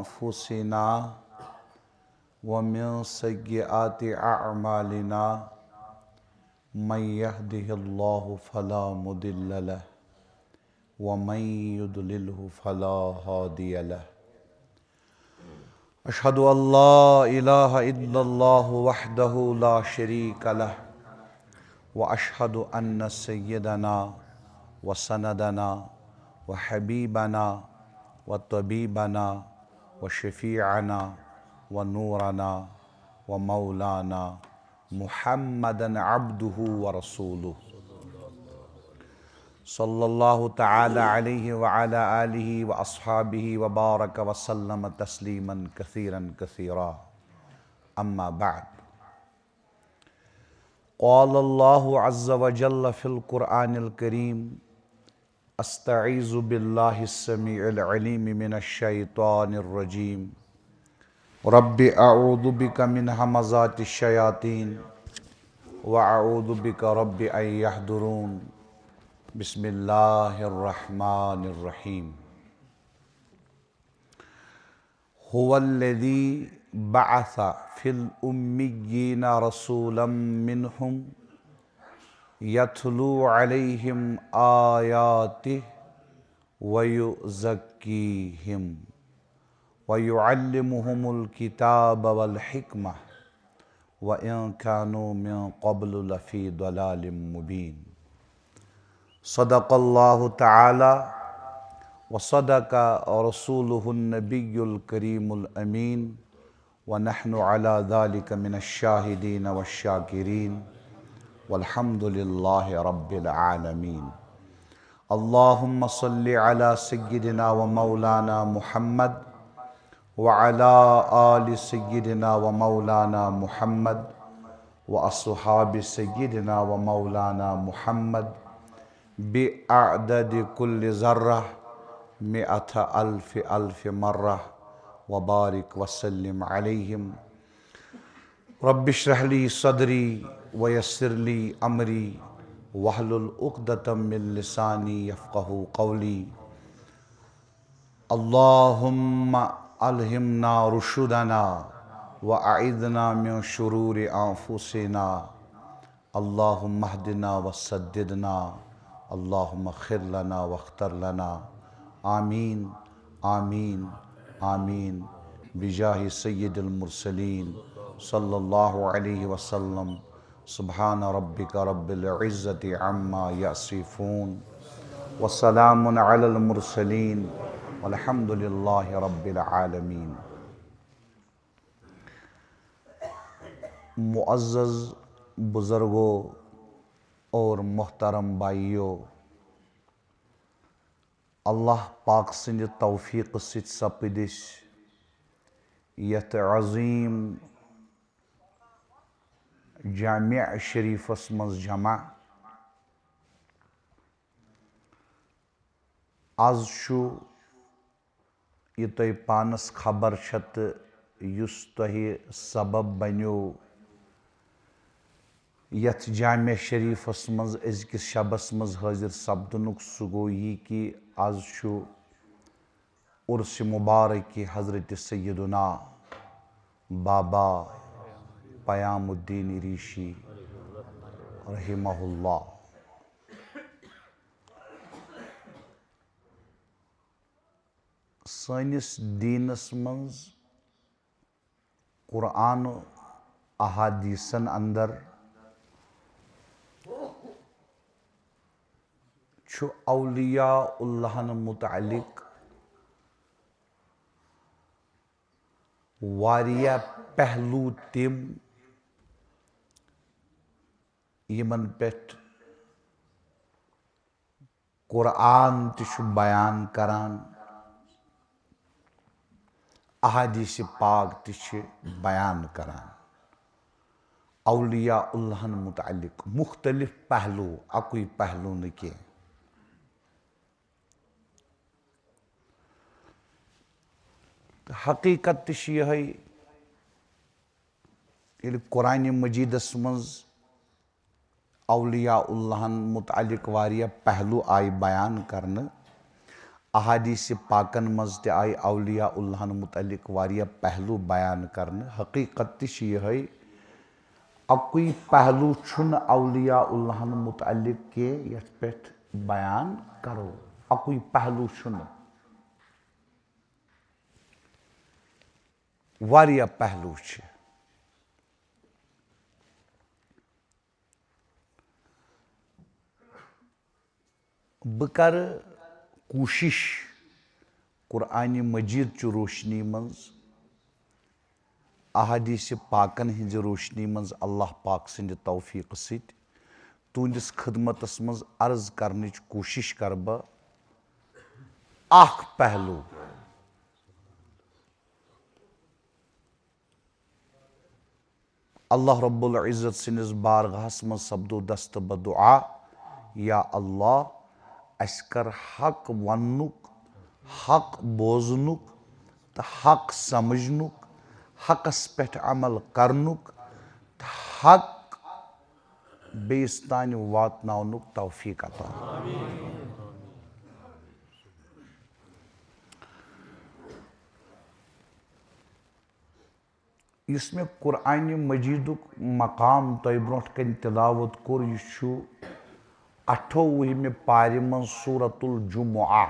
अनफुसिना व मिन सय्यिआति अअमालिना मन यहदिहिल्लाहु फला मुदिल्ल लहु व मन युद्लिल्हु फला हादिय लहु। अशहदु अल्ला इलाहा इल्लल्लाहु वहदहु ला शरीका लहु व अशहदु अन्न सय्यदना व सनदना व हबीबना व तबीबना व शफीअना व नूरना व मौलाना मुहम्मदन अब्दुहु व रसूलुहु सल्लल्लाहु तआला अलैहि व अला आलिहि व अस्हाबिहि व बारक व सल्लम तस्लीमन कसीरन कसीरा। अम्मा बाद। क़ाल अल्लाहु अज़्ज़ व जल्ल फ़िल क़ुरआनिल करीम अस्तईज़ु बिल्लाहिस समीइल अलीम मिनश शैतानिर रजीम रब्बि अऊज़ु बिका मिन हमज़ातिश शयातीन व अऊज़ु बिका रब्बि अन यहदुरून। बिस्मिल्लाहिर्रहमानिर्रहीम। हुवल्लज़ी बअस फ़िल उम्मिय्यीना रसूलन मिनहुम यत्लू अलैहिम आयातिहि व युज़क्कीहिम व युअल्लिमुहुमुल किताब वल हिकमह व इन कानू मिन क़ब्लु लफ़ी दलालिम मुबीन। सदक़ल्लाहु तआला व सदक़ रसूलुहुन नबियुल करीमुल अमीन व नहनु अला ज़ालिका मिनश शाहिदीन वश्शाकिरीन वल्हम्दुलिल्लाहि रब्बिल आलमीन। अल्लाहुम्मा सल्लि अला सय्यिदिना व मौलाना मुहम्मद व अला आलि सय्यिदिना व मौलाना मुहम्मद व अस्हाबि सय्यिदिना व मौलाना मुहम्मद बिअअददि कुल्लि ज़र्रह मिअत अल्फ़ मर्रह व बारिक वसल्लिम अलैहिम। रब्बि इश्रह ली सदरी व यस्सिर ली अमरी वहलुल उक़दतम मिन लिसानी यफ़क़हू क़ौली। अल्लाहुम्मा अल्हिमना रुशदना व अइज़ना मिन शुरूरि अंफुसिना। अल्लाहुम्मा हदिना व सद्दिदना। अल्लाहुम्मा ख़िर लना वख्तर लना। आमीन आमीन आमीन बिजाहि सय्यिदिल मुरसलीन सल्लल्लाहु अलैहि वसल्लम। सुब्हान रब्बिका रब्बिल इज़्ज़ति अम्मा यसिफ़ून व सलामुन अलल मुरसलीन वल्हम्दुलिल्लाहि रब्बिल आलमीन। मुअज़्ज़ज़ बुज़ुर्गों और मोहतरम भाइयों, अल्लाह पाक सन्द तौफ़ीक़ सित सपदिश यथ अज़ीम जामिया शरीफस मज़ जमा। आज छु ये तुह पानस खबर छत युस तुह सबब बनो यथ जामिया शरीफस मज़ अज़किस शबस मज़ हाजिर सपदनुक सह गो यह कि आज छु उर्स मुबारक की हज़रत सय्यदुना बाबा क़यामुद्दीन ऋषि रहिमहुल्लाह। सनिस दीनस मज़ कुरान अहादीसन अंदर छु औलियाउल्लाहन मुतालिक वारिया पहलू तिम यमन पेट कुरान तिशु बयान करान अहादीस पाक तिशु बयान करान। औलियाउल्लाहन मुतालिक मुख्तलिफ पहलू अकुई पहलू न के। हकीकत तिश यही ये कुरान मजीदस मज़ औलियाउल्लाहन मुतालिक वारिया पहलू आय बयान करने। अहादीस पाकन मज ते आय औलिया उल्लाहन मुतल्लिक वारिया पहलू बयान करने हकीकत तह यह अकुई पहलू छुन औलिया उल्लाहन मुतल्लिक के यथ पे बयान करो अकुई पहलू छुन वारिया पहलू छ बह कर कोशिश कुरान मजीद च रोशनी मज अहादीस पाकन हिंज रोशनी मज अल्लाह पाक सिंद तौफीक सित तुंदिस खिदमतस मज अर्ज करने कोशिश कर बह पहलू अल्लाह रब्बुल इज़्ज़त सिंदिस बारगाहस मज सब्दो दस्त बदुआ या अल्लाह अस कर हक वनुक हक बोजनुक तो हक समझनुक हकस पे अमल करनुक हक बेस तान वातनाउनुक तौफीक अता। इस में कुरान मजीदुक मकाम तय ब्रोट कन तिलावत कोर यह 28वें पारे मं सूरतुल जुमुआ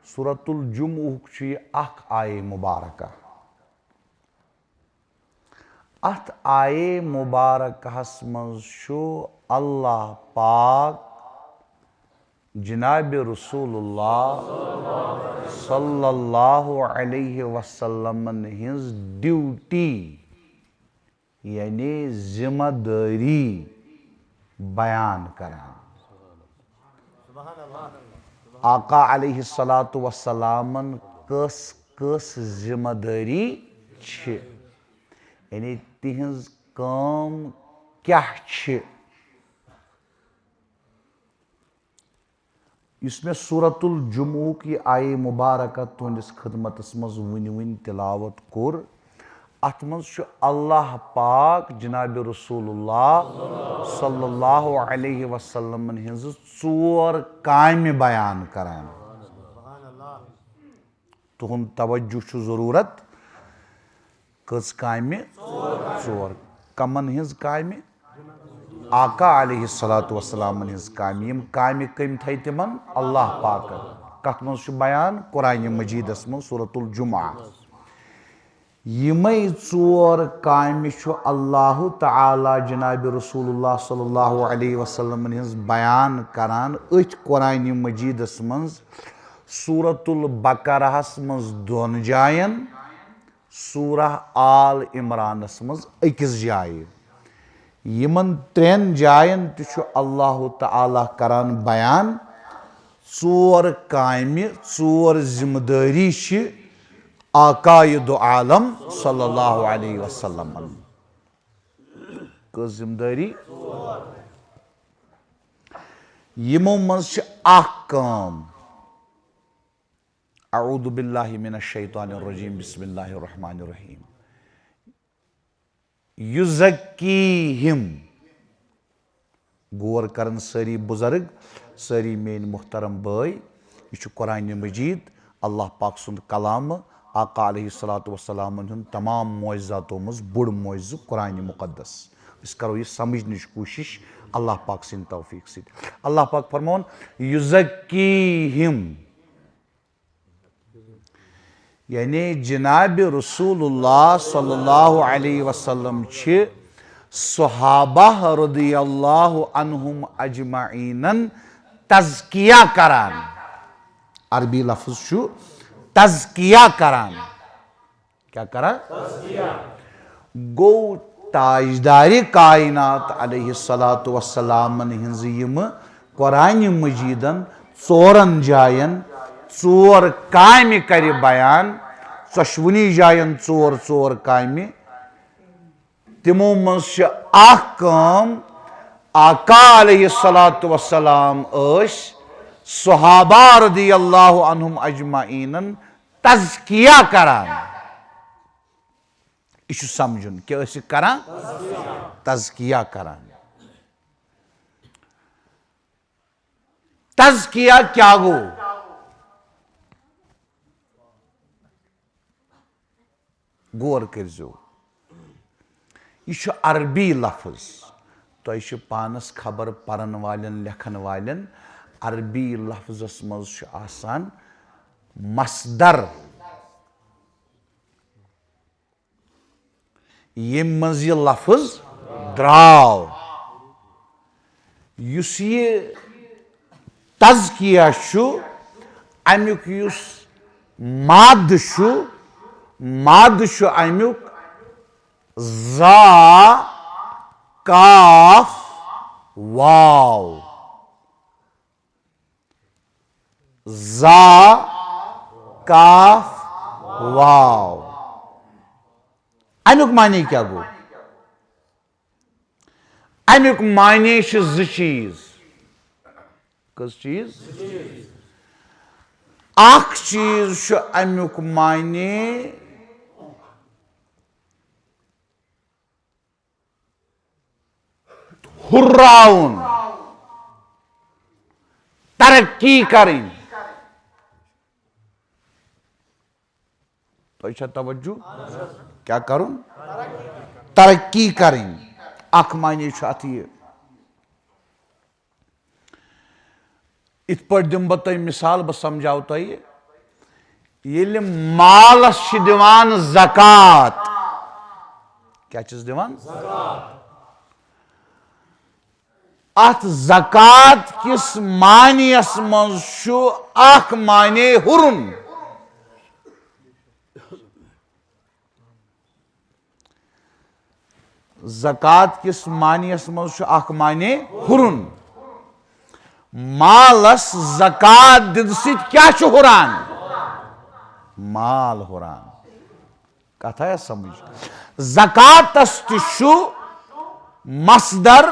सूरतुल जुमुह अख आये मुबारक अथ आये मुबारकहस मं अल्लाह पाक जनाब रसूलुल्लाह सल्लल्लाहु अलैहि वसल्लम हिंज ड्यूटी यानी जिम्मेदारी बयान करान। आका अलैहिस्सलातु वस्सलामन कस कस जिम्मेदारी छ यानी तिहंज काम क्या छ इसमें सूरतुल जुमुह की आये मुबारक तुंदिस खिदमतस मज वन तिलावत कोर अत मज अल्लाह पाक जनाब रसूलुल्लाह सल्लल्लाहु अलैहि वसल्लम हिंज 4 कामि बयान करान। तुहुंद तवज्जो छु जरूरत कस कामि 4 कमन हिंज कामि आका अलैहिस्सलातु वस्सलाम हिंज कामि यम कामि कम थई तिमन अल्लाह पाक कथ मज बयान कुरान मजीदस मं सूरतुल जुमुआ यमई 4 कामि अल्लाह तआला जनाब रसूलुल्लाह सल्लल्लाहु अलैहि वसल्लम हिंज बयान करान अथ कुरान मजीदस मं सूरतुल बकरहस मं 2 जायन सूरह आल इमरानस मं 1 जाय यमन 3 जायन तु अल्लाह तआला करान बयान 4 कामि 4 जिम्मेदारी आकाए दो आलम सल्लल्लाहु अलैहि वसल्लम कस जिम्मेदारी यमो मज काम अऊदु बिल्लाहि मिनश शैतानिर रजीम बिस्मिल्लाहिर रहमानिर रहीम युज़क्कीहिम गौर करन सारी बुजुर्ग सारी मेन मुहतरम भाई यह कुरान मजीद अल्लाह पाक सुंद कलाम आका अलैहिस्सलातु वस्सलाम हुंद तमाम मोइज़ातों मज बुड़ मोइज़ कुरान मुक़द्दस इस करो ये समझने की कोशिश अल्लाह पाक सिंद तौफीक सिद अल्लाह पाक फरमान युज़क्कीहिम यानी जनाब रसूलुल्लाह सल्लल्लाहु अलैहि वसल्लम छ सहाबा रदियल्लाहु अन्हुम अजमाइन तज़किया करान अरबी लफ्ज़ छु तज़किया करान क्या करा गो ताजदारी कायनात अलैहिस्सलातु वस्सलाम हिंज यम कुरान मजीदन 4 जायन 4 कामि कर बयान 14 जायन 4 कामि तिमो मज काम आका अलैहिस्सलातु वस्सलाम सहाबा रदियल्लाहु अन्हुम अजमाइन तज़किया करान यह समझुन क्या करान तज़किया करान तज़किया क्या गो? गौर करो, यह अरबी लफ्ज तो पानस खबर परन वालन लेखन वालन अरबी लफ्जस मज आसान मसदर ये मज यह लफ्ज द्राव युस ये तज़किया अमुक युस माद अमुक ज़ा काफ वाव ज़ा काफ वाव अमुक माने क्या गो? अमुक माने ज चीज कस चीज अख चीज अमुक माने हुर्राउन तरक्की करें तो तवज्जो क्या करूं तरक्की करें अख माने अत इत पर दिम बह तुम मिसाल बह समझाओ तुम ये मालस दिवान ज़कात क्या चीज दिवान अत ज़कात किस मानियस मज अख माने हुरुन ज़कात किस मानियस मज अख माने हुरुन मालस ज़कात दिन क्या हुरान माल हुरान कथा है समझ ज़कातस मसदर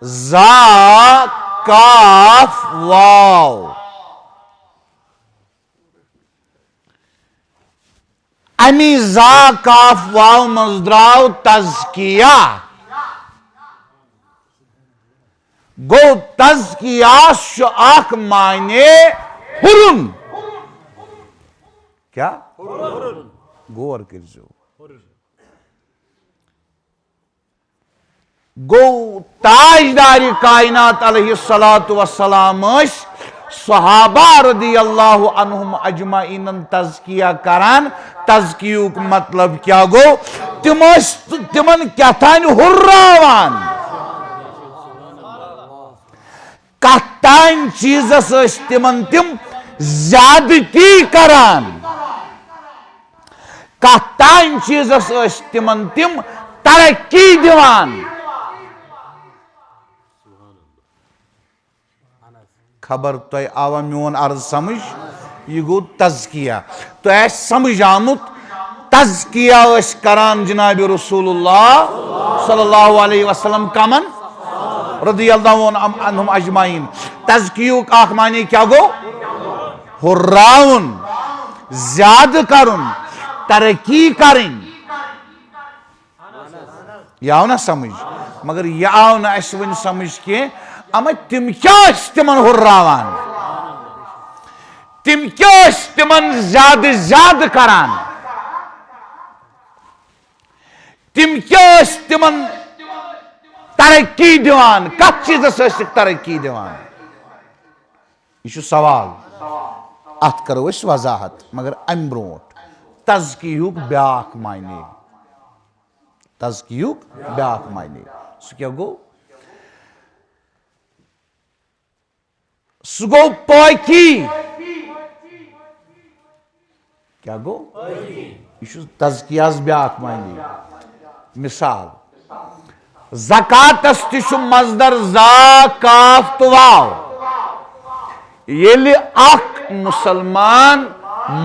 ज़ा काफ वाव अमी ज़ा काफ वाव मज द्राव तज़किया गो तज़किया अख माने हुरुन क्या गौर करो गो ताजदार कायनात अलैहिस्सलातु वस्सलाम सहाबा रदियल्लाहु अन्हुम अजमाइन तज़किया करान तज़कियुक मतलब क्या गो तिमन क्या थान हुर्रावान कतान चीजस तिमन तिम ज्यादती करान कतान चीजस तिमन तिम तरक्की दिवान खबर तो आवा मोन अर्ज समझ यह गो तज़किया तो समझ आमुत तज़किया करान जनाब रसूलुल्लाह सल्लल्लाहु अलैहि वसल्लम कमन रदियल्लाहु अन्हुम अजमाइन तज़कियुक आख माने क्या गो हुर्राउन ज्यादा करुन तरक्की करें यह आव ना समझ मगर यह आव ना वन समझ के अम तिम क्या तिमन हुर्रावान तिम क्या तिमन ज्यादा करान तिम क्या तिमन तरक्की दिवान कत चीजस तरक्की दिवान यह सवाल अत करो वजाहत मगर अम ब्रोट तज़कियुक ब्याख मायने तज़कियुक ब्याख मायने सह क्या गो सह गो पाकी क्या गो यह तज़कियास ब्याख मायने मिसाल ज़कातस मजदर ज़ा काफ तो वाव येलि अख मुसलमान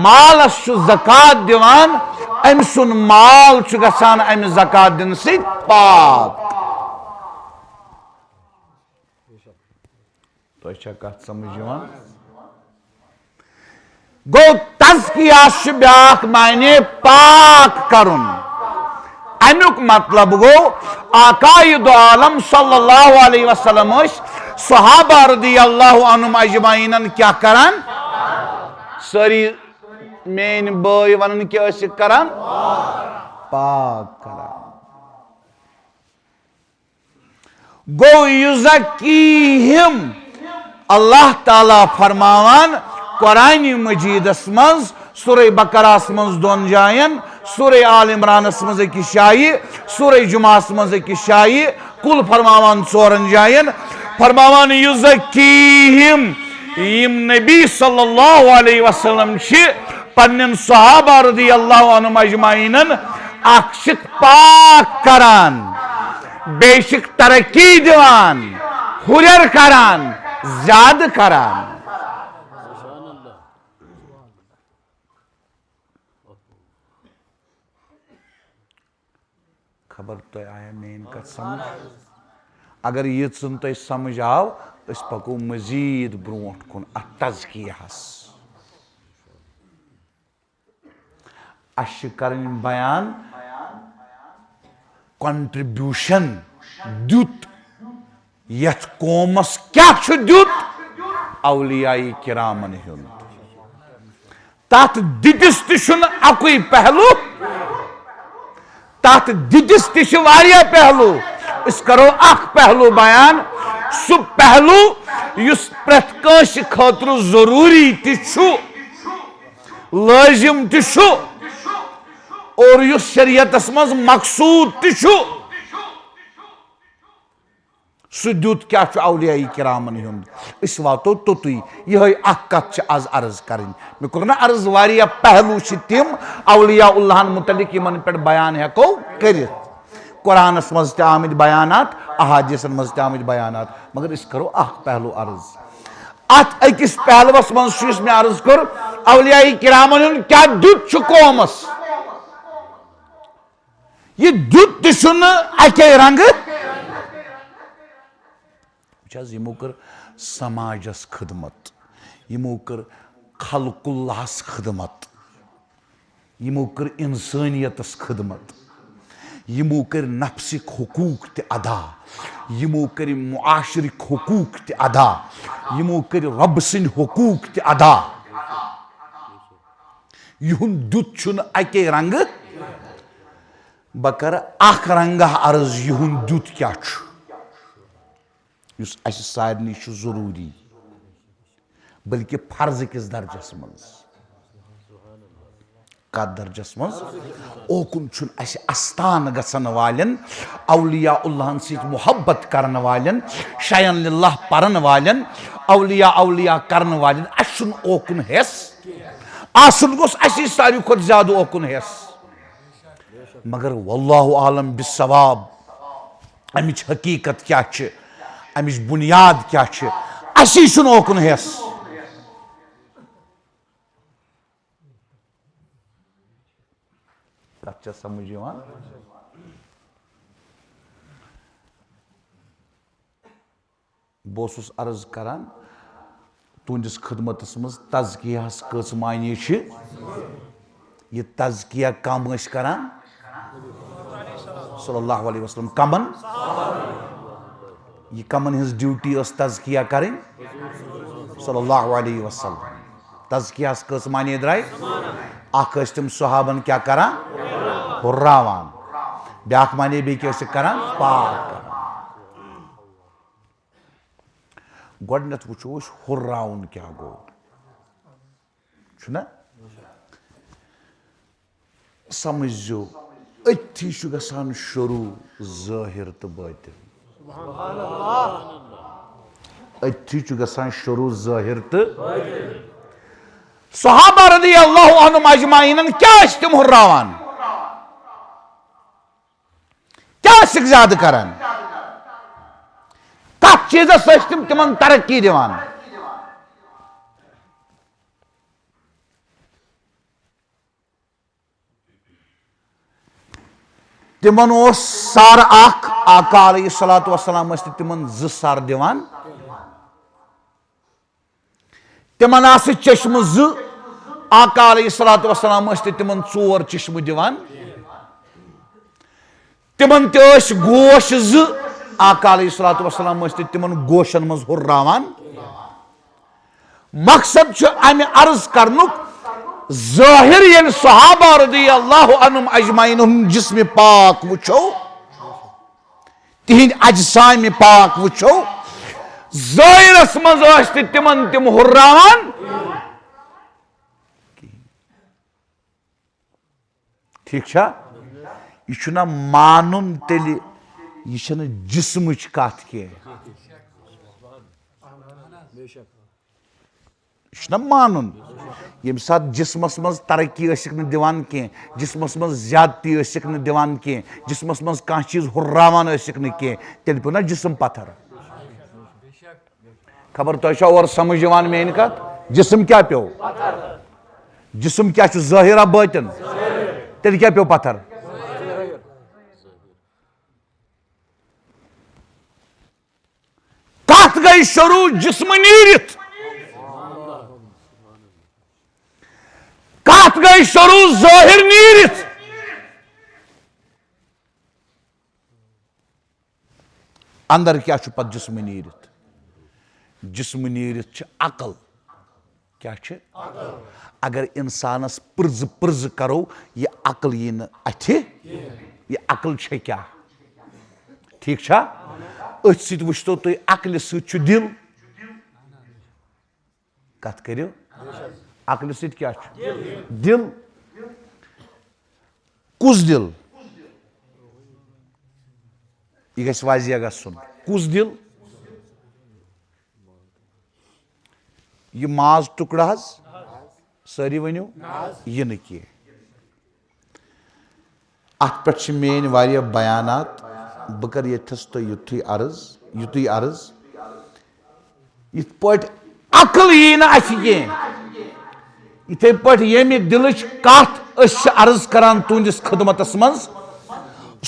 मालस ज़कात दिवान अम सुन माल गसान अम ज़कात दिन सत पाक तो कत समझ गो तज़किया ब्याख मायने पाक करुन अमुक मतलब गो आकायद आलम सल्लल्लाहु अलैहि वसल्लम सहाबा रदियल्लाहु अन्हुम अजमाइन क्या करान सारी मेन बॉय वन क्या करान पाक करान गो युज़क्कीहिम अल्लाह ताला फरमावान कुरान मजीदस मज सूरह बकरास मज दोन जायन सूरह आल इमरानस मज एक शाये सूरह जुमास मज एक शाये कुल फरमावान चोरन जायन फरमावान युज़क्कीहिम यम नबी सल्लल्लाहु अलैहि वसल्लम छ पन्नन सहाबा रदियल्लाहु अन्हुम अजमाइनन अक्षिक पाक करान बेशिक तरक्की दिवान हुरर करान ज्यादा करान खबर तो आया मेन कत समझ अगर ये तो समझ आव अस पको मजीद ब्रोट कुन तज़कियहस अश करन बयान कंट्रीब्यूशन दुत यथ कौमस क्या दुत औलियाई किरामन हुंद तथ दितिस तुन अकुई पहलू तथ दितिस तुरिया पहलू इस करो अख पहलू बयान सु पहलू युस प्रत कांस खतरु जरूरी तिछु लाजिम तिछु और युस शरीयतस मज मकसूद तिछु सु दुत क्या औलियाई किरामन हुंद इस वातो तोतुई यह अख कत आज अर्ज करें मे कोर ना अर्ज वारिया पहलू तिम औलियाउल्लाहन मुतलिक यमन पे बयान हेको करित कुरानस मज त आमिद बयानात अहादीसन मज त आमिद बयानात मगर इस करो अख पहलू अर्ज अत अकिस पहलवस मज मे अर्ज कर औलियाई किरामन हुंद क्या दुत छु कौमस ये दुत तुन अके रंग यमो कर समाजस खिदमत यमो कर खल्कुल्लाहस खिदमत यमो कर इंसानियतस खिदमत यमो कर नफ्सिक हुकूक ते अदा यमो कर मुआशरिक हुकूक ते अदा यमो कर रब सिंद हुकूक ते अदा युन दुत छुन अके रंग बकर अख रंग अर्ज युन दुत क्या छु युस अस सारनी छु जरूरी बल्कि फर्ज किस दर्जस मज कत दर्जस मज ओकुन छुन अस आस्थान गसन वालन औलियाउल्लाहन सित मोहब्बत करन वालन शयन लिल्लाह परन वालन औलिया करन वालन अशुन ओकुन हेस आसन गोस अस सारी खुद ज्यादा ओकुन हेस मगर वल्लाहु आलम बिस्सवाब अमिच हकीकत क्या छ अमिच बुनियाद क्या छ असी छुन ओकुन हेस कच्चा समझ यवान बोसुस अर्ज करान तुंदिस खिदमतस मज तज़कियहस कस मायने छ ये तज़किया कम स करान सल्लल्लाहु अलैहि वसल्लम कमन ये कमन हिज ड्यूटी तज़किया करें सल्लल्लाहु अलैहि वसल्लम तज़किया कस माने द्राय अख तम सहाबन क्या करान हुर्रावान ब्याख माने बे क्या करान पाक गोडनथ वुचो हुर्राउन क्या गो छुना समझो अथी छु गसान शुरू ज़ाहिर तो बातिन अथी छु गसान शुरू ज़ाहिर तो सहाबा रदियल्लाहु अन्हुम अजमाइन क्या तुम हुर्रावान क्या सिक्जाद करान कत चीज़स तुम तिमन तरक्की दिवान तिमन सार अख आका अलैहिस्सलातु वस्सलाम तिमन ज सार दिवान तिमन आस चश्म ज आका अलैहिस्सलातु वस्सलाम तिमन 4 चश्म दिवान तिमन गोश ज आका अलैहिस्सलातु वस्सलाम ٲسۍ नہٕ तिमन गोशन मंज हुर्रावान मकसद छ अमि अर्ज करनुक ज़ाहिर येल सहाबा रदियल्लाहु अन्हुम अजमाइन हुंद जिस्म पाक वुछो तिहिंद अजसाम पाक वुछो ज़ाहिरस मंज ٲسۍ नہٕ तिमन तिम हुर्रावान ठीक छा यह छुना मानुन तेलि यह छन जिस्मच कथ के यह मानुन यम सात जिस्मस मज तरक्की ٲسِکھ नہٕ दिवान कह जिस्मस मज ज्यादती ٲسِکھ नہٕ दिवान कह जिस्मस मज कह चीज हुर्रावान ٲسِکھ नہٕ कह तेल पे ना जिस्म पत्थर खबर तुम छा और समझ यवान मेन कत जिस्म क्या पे जिस्म क्या ज़ाहिरा बातिन तेल क्या पे पत्थर कत गई शुरू जिस्म नीरित कत गई शुरू ज़ाहिर नीरित अंदर क्या पत जिस्म नीरित जिस्म नीरित अकल क्या अगर इंसानस पुर्ज पुर्ज करो ये अकल यी न अथि ये अकल छे क्या ठीक छा अथ सत वुचतो तुम अकल सत दिल कत करो अकल सत क्या दिल कुस दिल यह गस वाजिया गसुन कुस दिल यह माज टुकड़ा सारी वनो यह न कह अत पे मेन वारिया बयानात बह कर यथस तो युथुई अर्ज इत पट अकल यी न अथ कह इथे पट यमि दिलच कथ अर्ज करान तुंदिस खिदमतस मज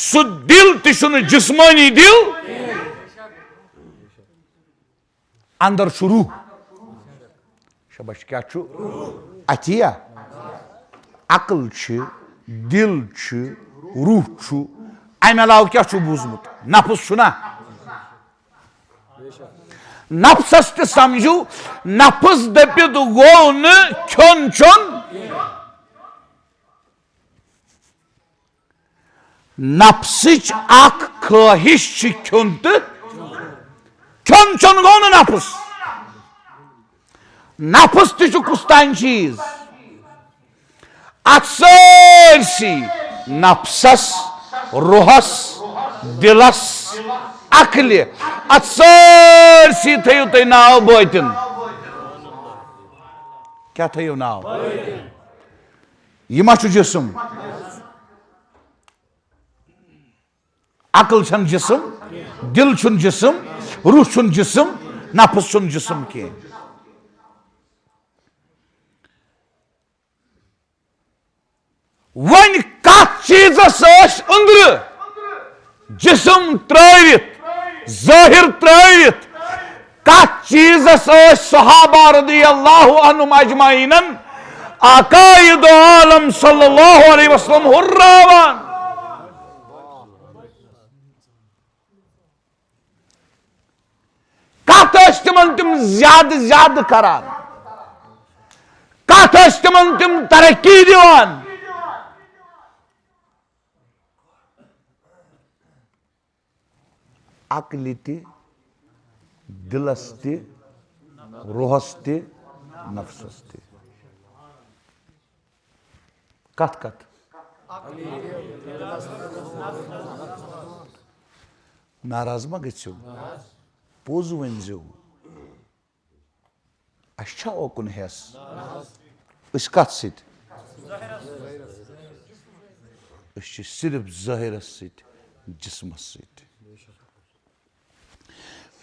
सु दिल तुन जिस्मानी दिल अंदर रूह शबाश क्या अथिया अकल दिल रूह अमे अलाव क्या बूजमुत नफ्स ना नफ्सस ते समझू नफ्स दपित गो न खोन चोन नफ्सच अख ख्वाहिश खोन तो खोन चोन गो न नफ्स नफ्स तुस तान चीज अत सारसी नफ्सस रूहस दिलस अकल अत सारसी थो तुम नाव बातिन क्या थो नाव यह मा जिस्म अकल छन जिस्म दिल छुन जिस्म रूह छुन जिस्म नफ्स छुन जिस्म कह वन कत चीजस अंदर जिस्म त्रवित ज़ाहिर त्रवित कत चीजस सहाबा रदियल्लाहु अन्हुम अजमाइनन आकायद आलम सल्लल्लाहु अलैहि वसल्लम हुर्रावान कत तिमन तिम ज्यादा करान कत तिमन तिम तरक्की दिवान अकल दिलस रूहस नफ्सस कत कत नाराज मा गो पोज वनजो अच्छा ओकुन हेस कत सिर्फ ज़ाहिरस जिस्मस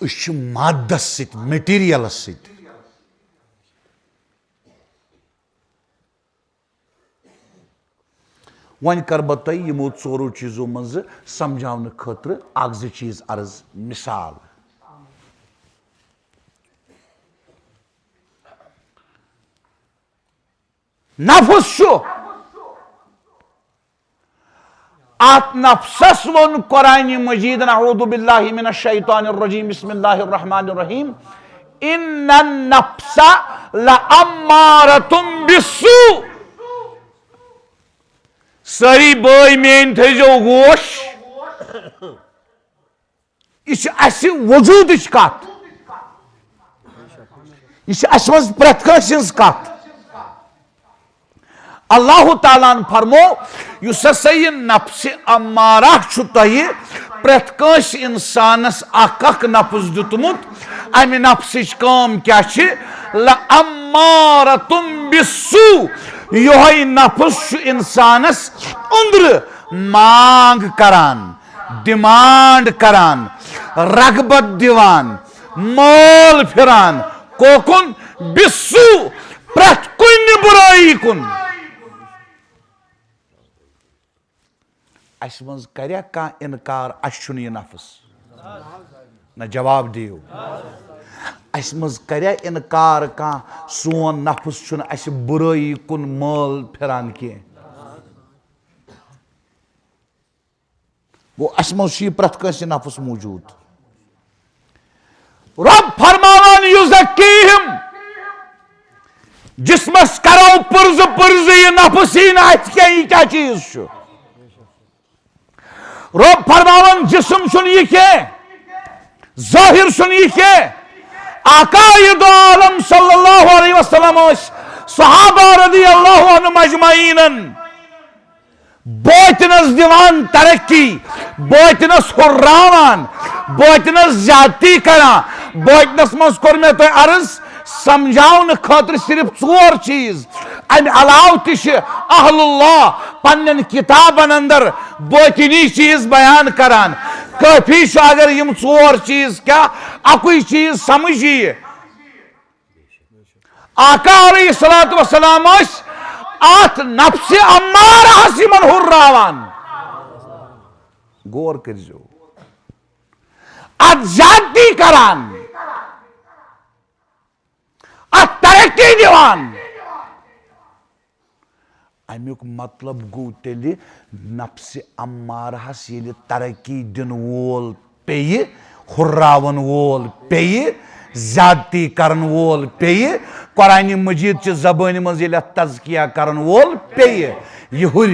मादस मटीरियलस वन कर बह तुम यमो चोरो चीजों मज समझाने खतर अख जो चीज अर्ज मिसाल नफ्स आत नफ्सस वन कुरान मजीद अऊदु बिल्लाहि मिनश शैतानिर रजीम बिस्मिल्लाहिर रहमानिर रहीम इन्नन नफ्सा लअम्मारतुम बिस्सू। सारी बय मेन थो गोश यह वजूद कत यह मज प्रत कत अल्लाह ताला फरमो युस हसा यह नफ्स अम्मारा तुह प्रत इंसानस अख नफ्स दुतमुत अमि नफ्स काम क्या लअम्मारतुम बिस्सू। यह नफ्स इंसानस अंदर मांग करान डिमांड करान रगबत दिवान मोल फिरान कोकुन बिस्सू प्रत कुन बुराई कुन। अस मज कर्या कह इनकार अस यह नफ्स न जवाब दियो अस मज कर्या इनकार कह सोन नफ्स अस बुराई कुन मोल फिरान कह गो अस मज प्रत नफ्स मौजूद। रब फरमान युज़क्कीहिम जिसमस करो पुर्ज पुर्ज यह नफ्स ही ना क्या चीज रब फरमान जिस्म सुन यह क्या जाहिर सुन यह क्या आकायद आलम सल्लल्लाहु अलैहि वसल्लम सहाबा रदियल्लाहु अन्हुम अजमईन बोतनस दिवान तरक्की बोतनस हुर्रावान बोतनस ज्यादती करान बोतनस मज कोर मे तुह अर्ज समझावन खातिर सिर्फ चोर चीज अम अलाव अहलुल्लाह पन्न किताबन अंदर बोतनी चीज बयान करान काफी अगर यम चोर चीज क्या अकुई चीज समझ यी आका अलैहिस्सलातु वस्सलाम आत नफ्स अम्मारा यमन हुर्रावान गौर करो अत ज्यादती करान अत तरक्की दिवान अमुक मतलब गो तेल नफ्स अम्मारहस ये तरक्की दिन वोल पे हुर्रावन वोल पे ज्यादती करन वोल पे कुरान मजीद च जबान मज ये तज़किया करन वोल पे यह हुर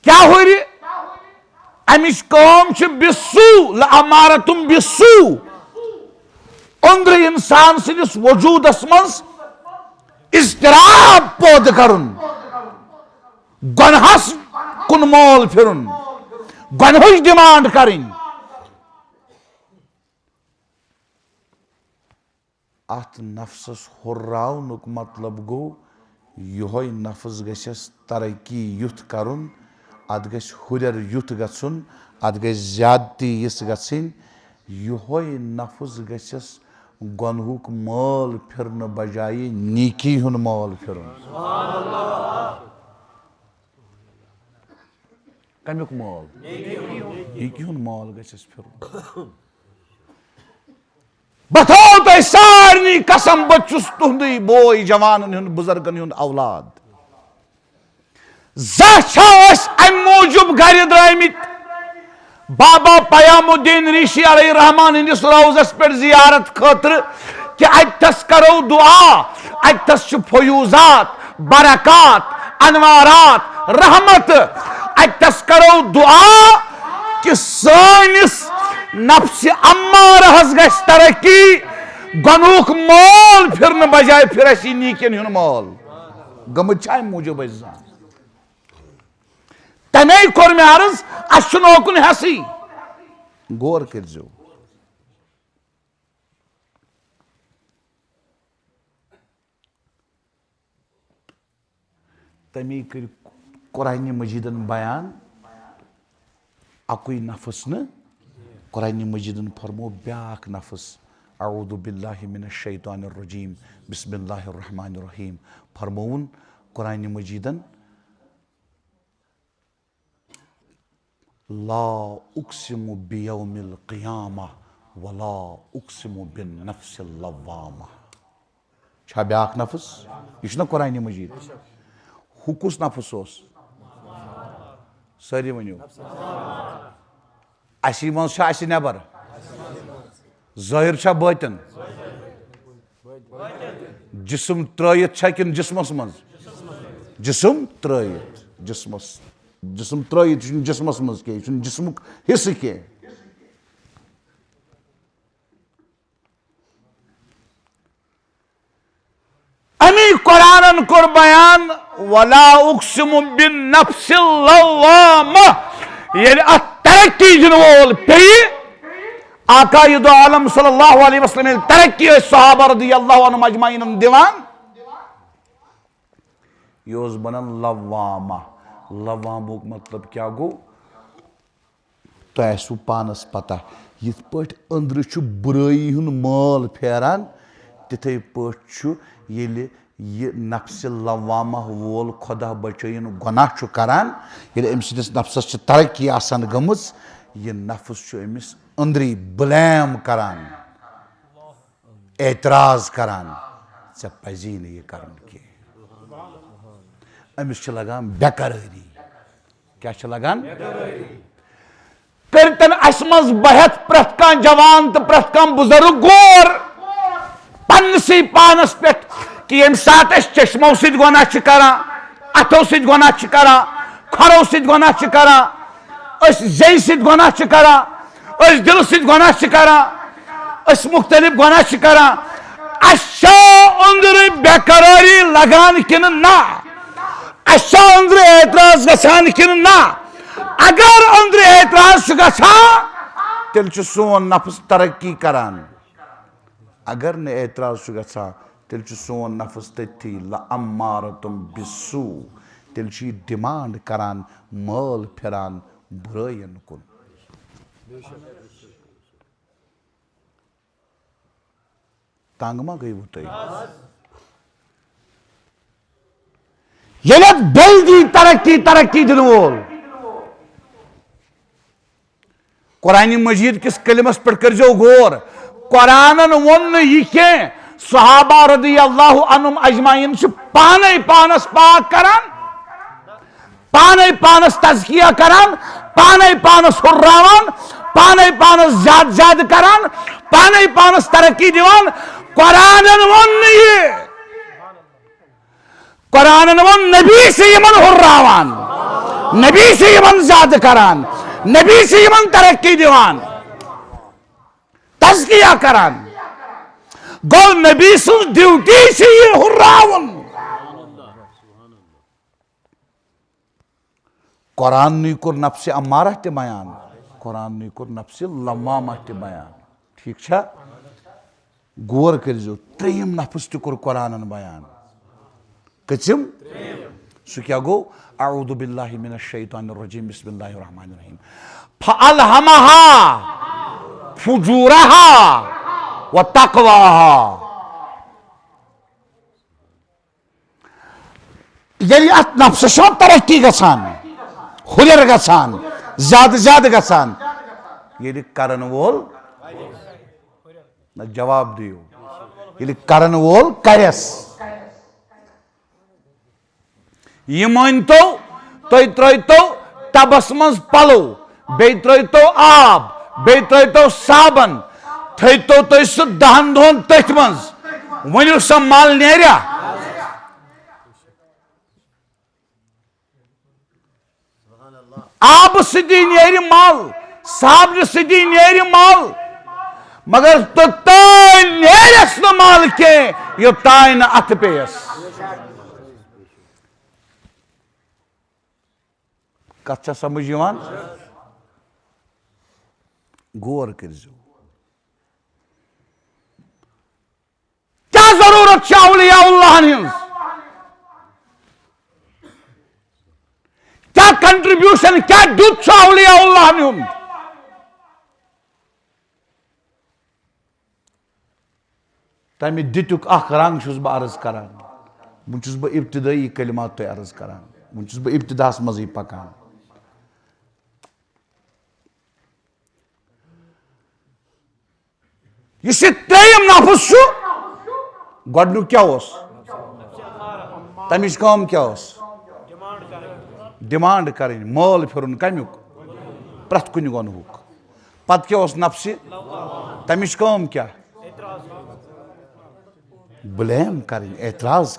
क्या हुर अमिश काम बिस्सू लअम्मारतुम बिस्सू अंदर इंसान सदिस वजूदस मज इज़्तिराब पौद करुन गुनहस कुन मोल फिरुन गुनहस डिमांड करिन अत नफ्सस हुर्रावनुक मतलब गो यह नफ्स गछस तरक्की युथ करुन अत गछ हुरर युथ गछुन अत गछ ज्यादती यिस गछिन यह नफ्स गछस गुनहुक मोल फिरन बजाय नीकी हुन मोल फिरुन कमुक मोल नीकी हुन मोल गछस फिरुन बताओ तो सारनी कसम बचुस तुंदी बोय जवान हुन बुजुर्गन हुन औलाद जस अम मूजूब घर द्रामित बाबा पयामुद्दीन ऋषि अलैहि रहमान हंदिस रोज़स पे जियारत खातिर कि अतस करो दुआ अतस फयूजात बरकात अनवारात रहमत अतस करो दुआ कि सानिस नफ्स अम्मारहस गछ तरक्की गुनहुक मोल फिरन बजाय फिर नीकिन हुन मोल गमत मूजूब जान तमे कोर मे अर्ज अस ओकुन हसी गौर करो तमे कर कुरान मजीदन बयान अकुई नफ्स न कुरान मजीदन फरमो ब्याक नफ्स अऊदु बिल्लाहि मिनश शैतानिर रजीम बिस्मिल्लाहिर रहमानिर रहीम फरमोन कुरान मजीदन ला उक़्सिमु बियौमिल क़ियामा वला उक़्सिमु बिन नफ्सिल लव्वामा छा ब्याक नफ्स यह कुरान मजीद हुकुस नफ्स सारी वनो असी मज नबर ज़ाहिर छा बातिन जिस्म त्रयित छा किन जिस्मस मज जिस्म त्रयित जिस्म त्रयित जिस्मस मज के जिस्मुक हिस्से के अमी कुरान कोर बयान वला उक्सिमु बिन नफ्सिल लव्वामा ये तरक्की दिन वोल पे आकायद आलम सल्लल्लाहु अलैहि वसल्लम तरक्की सहाबा रदियल्लाहु अन्हुम अजमाइन दिवान योज बनन लव्वामा लव्वामुक मतलब क्या गो तो पानस पता यिथ पट अंदर बुराई हुन माल फेरान तिथे पट ये नफ्स लवामा वोल खुदा बचन गुनाह करान ये अम्स नफ्सस तरक्की आसान गमज ये नफ्स अमिस अंदरी ब्लेम करान एतराज करान ऐ पजी न यह कर अमिस लगान बेकरारी क्या लगान करतन अस मज बहत प्रत कान जवान तो प्रत कान बुजुर्ग गौर पन्नसी पानस पे कि यम सात चश्मों सत गुनाह करान अथों सत गुनाह करान खरों सत गुनाह करान जे सत गुनाह करान दिल सत गुनाह करान मुख्तलिफ गुनाह करान अंदर बेकरारी लगान कि ना अंदर एतराज गसान कि ना अगर अंदर एतराज गसान तेल सोन नफ्स तरक्की करान अगर न एतराज गसान तेल सोन नफ्स तथी लअम्मारतुम बिस्सू तेल डिमांड करान माल फिरान बुरायन कुन तंग मा गई वो ये जल्दी तरक्की तरक्की दिन वोल कुरान मजीद किस कलिमस पर करजो गौर कुरानन वोन यह के सहाबा रदियल्लाहु अन्हुम अजमाइन पाने पानस पाक करान पाने पानस तज़किया करान पाने पानस हुर्रावान पाने पानस ज्यादा ज्यादा करान पाने पानस तरक्की दिवान कुरानन वोन ये कुरानन वोन नबी से यमन हुर्रावान नबी से यमन ज्यादा करान नबी से यमन तरक्की दिवान तज़किया करान गो नबी सुन ड्यूटी से ये हुर्रावन कुरान नी कोर नफ्स अम्मारा ते बयान कुरान नी कोर नफ्स लम्मामा ते बयान ठीक छा गौर करजो त्रेयम नफ्स ते कोर कुरानन बयान कचिम सु क्या गो अऊदु बिल्लाहि मिनश शैतानिर रजीम बिस्मिल्लाहिर रहमानिर रहीम फअलहमहा फुजूरहा व तक़वाहा यदि अत नफ्स तरक्की गसान हुलर गसान ज्यादा ज्यादा गसान यदि करन वोल न जवाब दियो यदि करन वोल करस यह मानतो तो त्रयतो तबस मज पलो बे त्रयतो आब बे त्रयतो साबन थो तो सह दहन दोहन तथ मज वनु सा माल नेरा आब सदी नेर माल साबन सदी नेर माल मगर तो नेरस न माल के यो ताय न अथ पेयस कथ समझ गौर करजो क्या जरूरत औलियाउल्लाह हिंस क्या कंट्रीब्यूशन क्या दुत औलियाउल्लाह हुंद तमे दितुक अख रंग छुस बह अर्ज करान वो छुस बह इब्तिदाई कलिमात तो अर्ज करान वो छुस बह इब्तिदास मजी पकान यह त्रेयम नफ्स गोडनु क्या तमिच काम क्या डिमांड करें मोल फिर कमुक प्रथ कुन गुनहुक पत क्या नफ्स तमिश कम क्या ब्लेम करें एतराज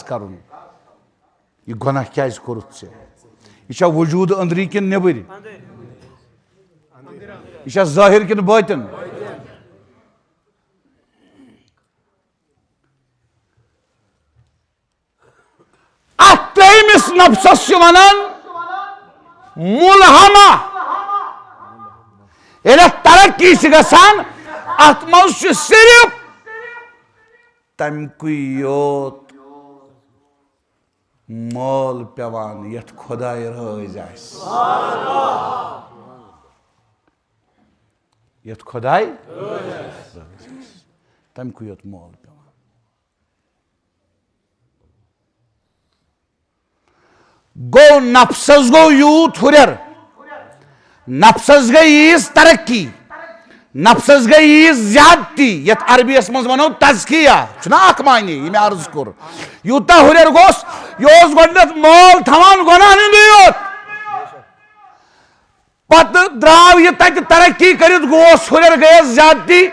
करुन यह गुनाह क्या कोरुत से यह वजूद अंदरी किन नेबर यह जाहिर किन बातिन त्रेमिस नफ्सस वनान मुलहमा तरक्की गसान अत मज सिर्फ तमक योत मोल पेवान यथ खुदाय रज यथ खुदाय तमक योत मोल पेवान गो नफ्सस गो यूत हुरर नफ्सस गई यीज तरक्की नफ्सस गई यीज ज्यादती यथ अरबियस मज वनो तज़किया छुना अख मायने ये मैं अर्ज कोर यूता हुरर गोस योस गोडनथ मोल थवान गुनाह नियोत पत द्राव ये तक तरक्की करित गोस हुरर गयस ज्यादती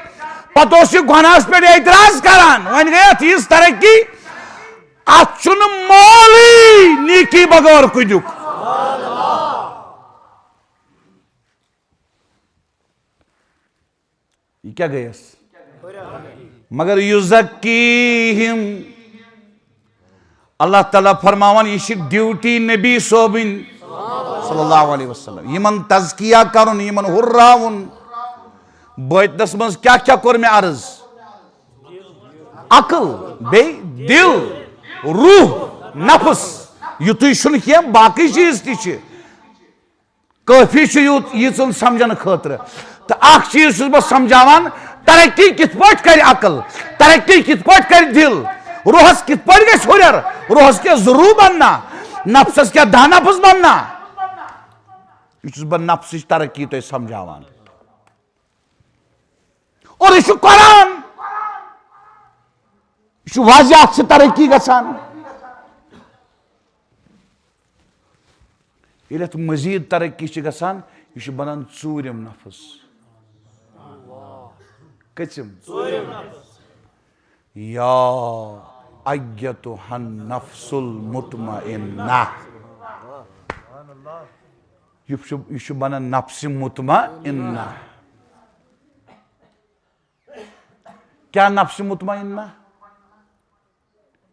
पत ओस गुनाहस पे एतराज करान वन गयत यीज तरक्की अचुन मोली नीकी बगौर कुजुक ये क्या गयस मगर युज़क्कीहिम अल्लाह ताला फरमावन ये ड्यूटी नबी सोबिन सल्लल्लाहु अलैहि वसल्लम यमन तज़किया करुन यमन हुर्रावन बैतनस मज क्या क्या कोर में अर्ज अकल बे दिल रूह नफ्स युतुय शुन किया बाकी चीज ती काफी यीचन समझन खतर तो अख चीज बह समझावान तरक्की कित पट कर अकल तरक्की कित पट कर दिल रूहस कित पट गस हुरर रूहस के जरू बनना नफ्सस क्या दानफ्स बनना यह बह नफ्स तरक्की तो समझावान और यह कुरान वाजियात से तरक्की गसान ये मजीद तरक्की गसान यह बनान चूरम नफ्स कचम या अय्यतुहन नफ्सुल मुतमइन्ना यह बनान नफ्स मुतमइन्ना क्या नफ्स मुतमइन्ना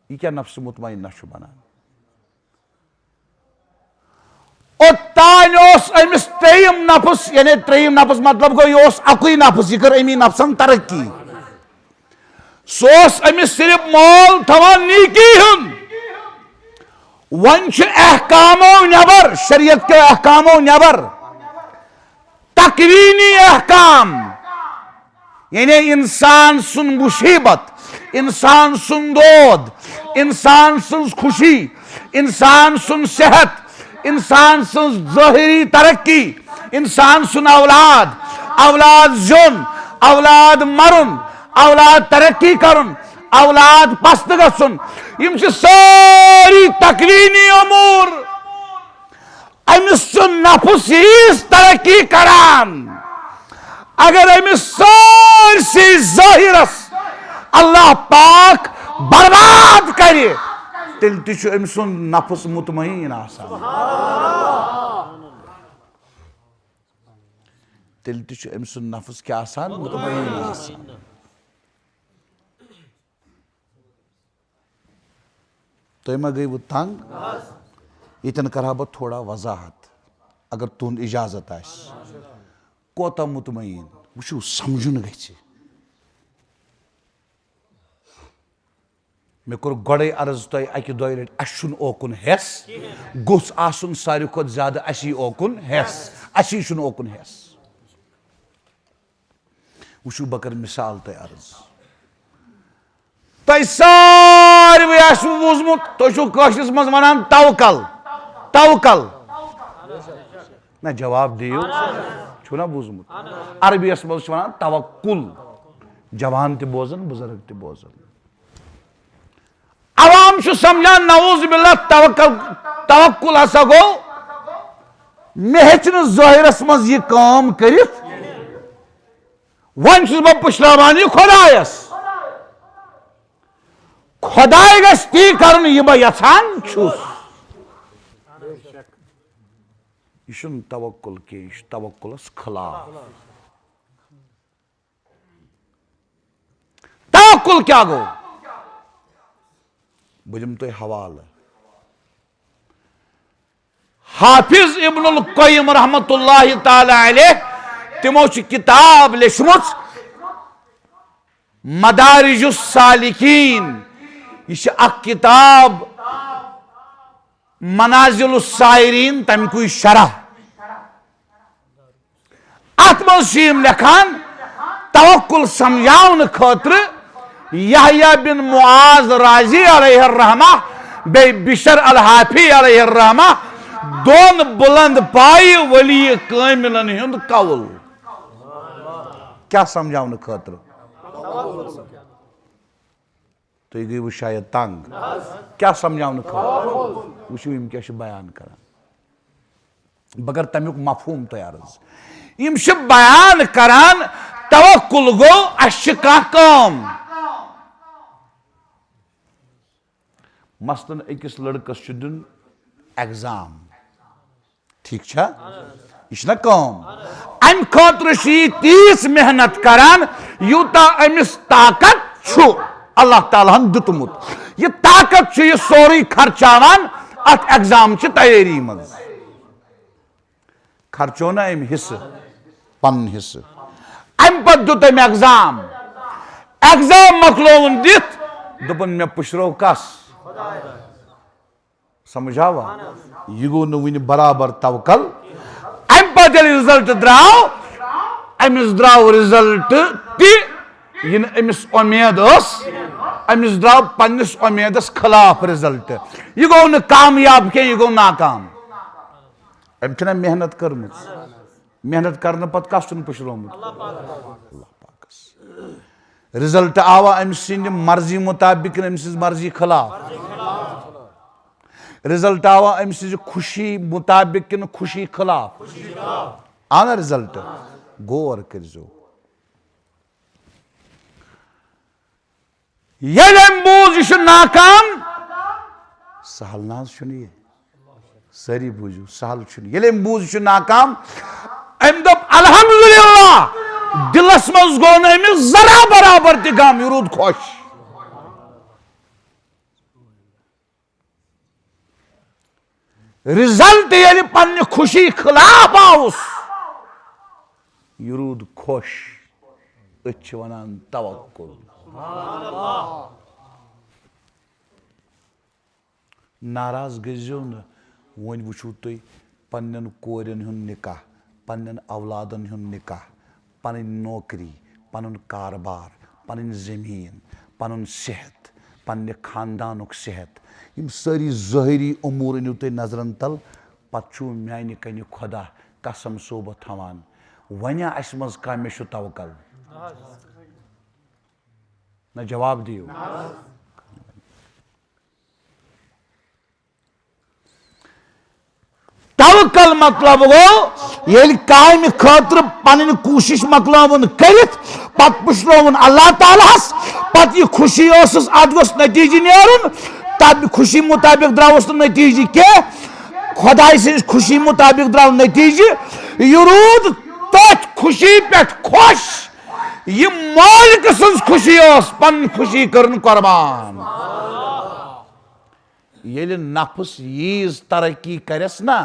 यह क्या नफ्स मुतमइन्ना बनान और तान अमिस त्रेयम नफ्स यानी त्रेयम नफ्स मतलब गो यह अकुई नफ्स यह कर अमी नफ्सन तरक्की सोस अमिस सिर्फ मोल थवान नीकी हुन वन अहकामो नबर शरीयत के अहकामो नबर तकवीनी अहकाम यानी इंसान सुन मुसीबत इंसान सुन दोद इंसान सुन खुशी इंसान सुन सेहत इंसान सुन ज़ाहिरी तरक्की इंसान सुन औलाद औलाद जुन औलाद मरुन औलाद तरक्की करुन औलाद पस्त गसुन यम सारी तकवीनी अमूर अमिस नफ्स यीज तरक्की करान अगर अमिस सारसी ज़ाहिरस अल्लाह पाक बर्बाद करे तेल ती अमिस नफ्स मुतमईन आसान तेल ती अमिस नफ्स क्या आसान मुतमईन आसान तो मा गई वो तंग इतन करा बह थोड़ा वजाहत अगर तुंद इजाजत आस कोता मुतमईन वो समझुन गि मे कोर गोड़े अर्ज तुम अकि दो लट अन ओकुन हेस गोस आसुन सारी खुद ज्यादा असी ओकुन हेस असी शुन ओकुन हेस वो बकर मिसाल तुम अर्ज तुम सारे बूजमुत तुश मज वन तवकल तवकल ना जवाब दियो छुना बूजमुत अरबियस मज वन तवक्कुल जवान ते बोजन बुजुर्ग ते बोजन अवाम समझान नऊज बिल्ला तवक्कुल हसा गो मे हेचन ज़ाहिरस मज यह काम करित वन छुस बह पुश्रावान यह खुदायस खुदाय गस ती करन यह बह यछान छुस यह तवक्कुल के तवक्कुलस खिलाफ तवक्कुल क्या गो बह दिम तुह हवाले हाफिज इब्नुल क़य्यिम रहमतुल्लाहि ताला अलैह तिमो किताब लेचमुत मदारिजुस सालिकीन यह किताब मनाजिलुस सायरीन तमिक शरह अत मज लेखान तवक्कुल समझावन खतर यहया बिन मुआज राजी अलैहि रहमा बे बिशर अल हाफी अलैहि रहमा दोन बुलंद पाई वली कामिलन हुंद कौल क्या समझावन खतर तुम गई वो शायद तंग क्या समझावन खतर वो यम क्या बयान कर बगर तमिक मफहूम तैयार यम बयान करान तवक्कुल गो अश काम मसलन अकिस लड़कस दिन एग्जाम ठीक छा यह काम अम खतर तीस मेहनत करान यूता अमिस ताकत छु अल्लाह ताला हन दुतमुत यह ताकत छु यह सोरी खर्चावान अत एग्जाम ची तैयारी मज खर्चो ना अम हिस्स पन हिस्स अम पत दुत अम एग्जाम मकलोवन दित दोपन मे पुशरो कस समझावा यह गो वन बराबर तवक्कुल अम पत रिजल्ट द्राव अमिस द्राव रिजल्ट ती अमिस उम्मीद अमिस द्राव पन्निस उम्मीदस खिलाफ रिजल्ट यह गो न कामयाब के यह गो नाकाम अम छना मेहनत करमस मेहनत करने पत कस चुन पुशरोमुत अल्लाह पाकस रिजल्ट आवा अम सिंद मर्जी मुताबिक अमिस मर्जी खिलाफ रिजल्ट आवा अम सिंद खुशी मुताबिक कि खुशी खिलाफ आना रिजल्ट गौर करजो बूझ यह नाकाम सहल ना ये सारी बूझू सहल ये बूझ यह नाकाम अम दप अल्हम्दुलिल्लाह दिलस मज गो न जरा बराबर तह गम यह रूद खुश रिजल्ट ये पन्ने खुशी खिलाफ आउस यह रूद खुश अच वनान तवक्कुल नाराज गजो न वन वुचू तुम पन्न कोरन हुंद निकाह पन्न औलादन हुंद निकाह पन नौकरी पन कारबार पन जमीन पन सेहत पन्ने खानदानुक सेहत यम सारी ज़ाहिरी उमूर अनिव तुम नजरन तल पु म्यान कन खुदा कसम सोब थवान वनिया अस मज कह मे तवक्कुल न जवाब दियो तवक्कुल मतलब गो ये काम खतर पन कोशिश मकलावन करित पत पुशरोवन अल्लाह तालास पत यह खुशी अत गोस नतीज नेरुन तब खुशी मुताबिक द्रावस नतीज के खुदाई से खुशी मुताबिक द्राव नतीज यह रूद तथ खुशी पे खुश यह मालिक सज खुशी पन खुशी कर कुर्बान ये नफ्स यीज तरक्की करस ना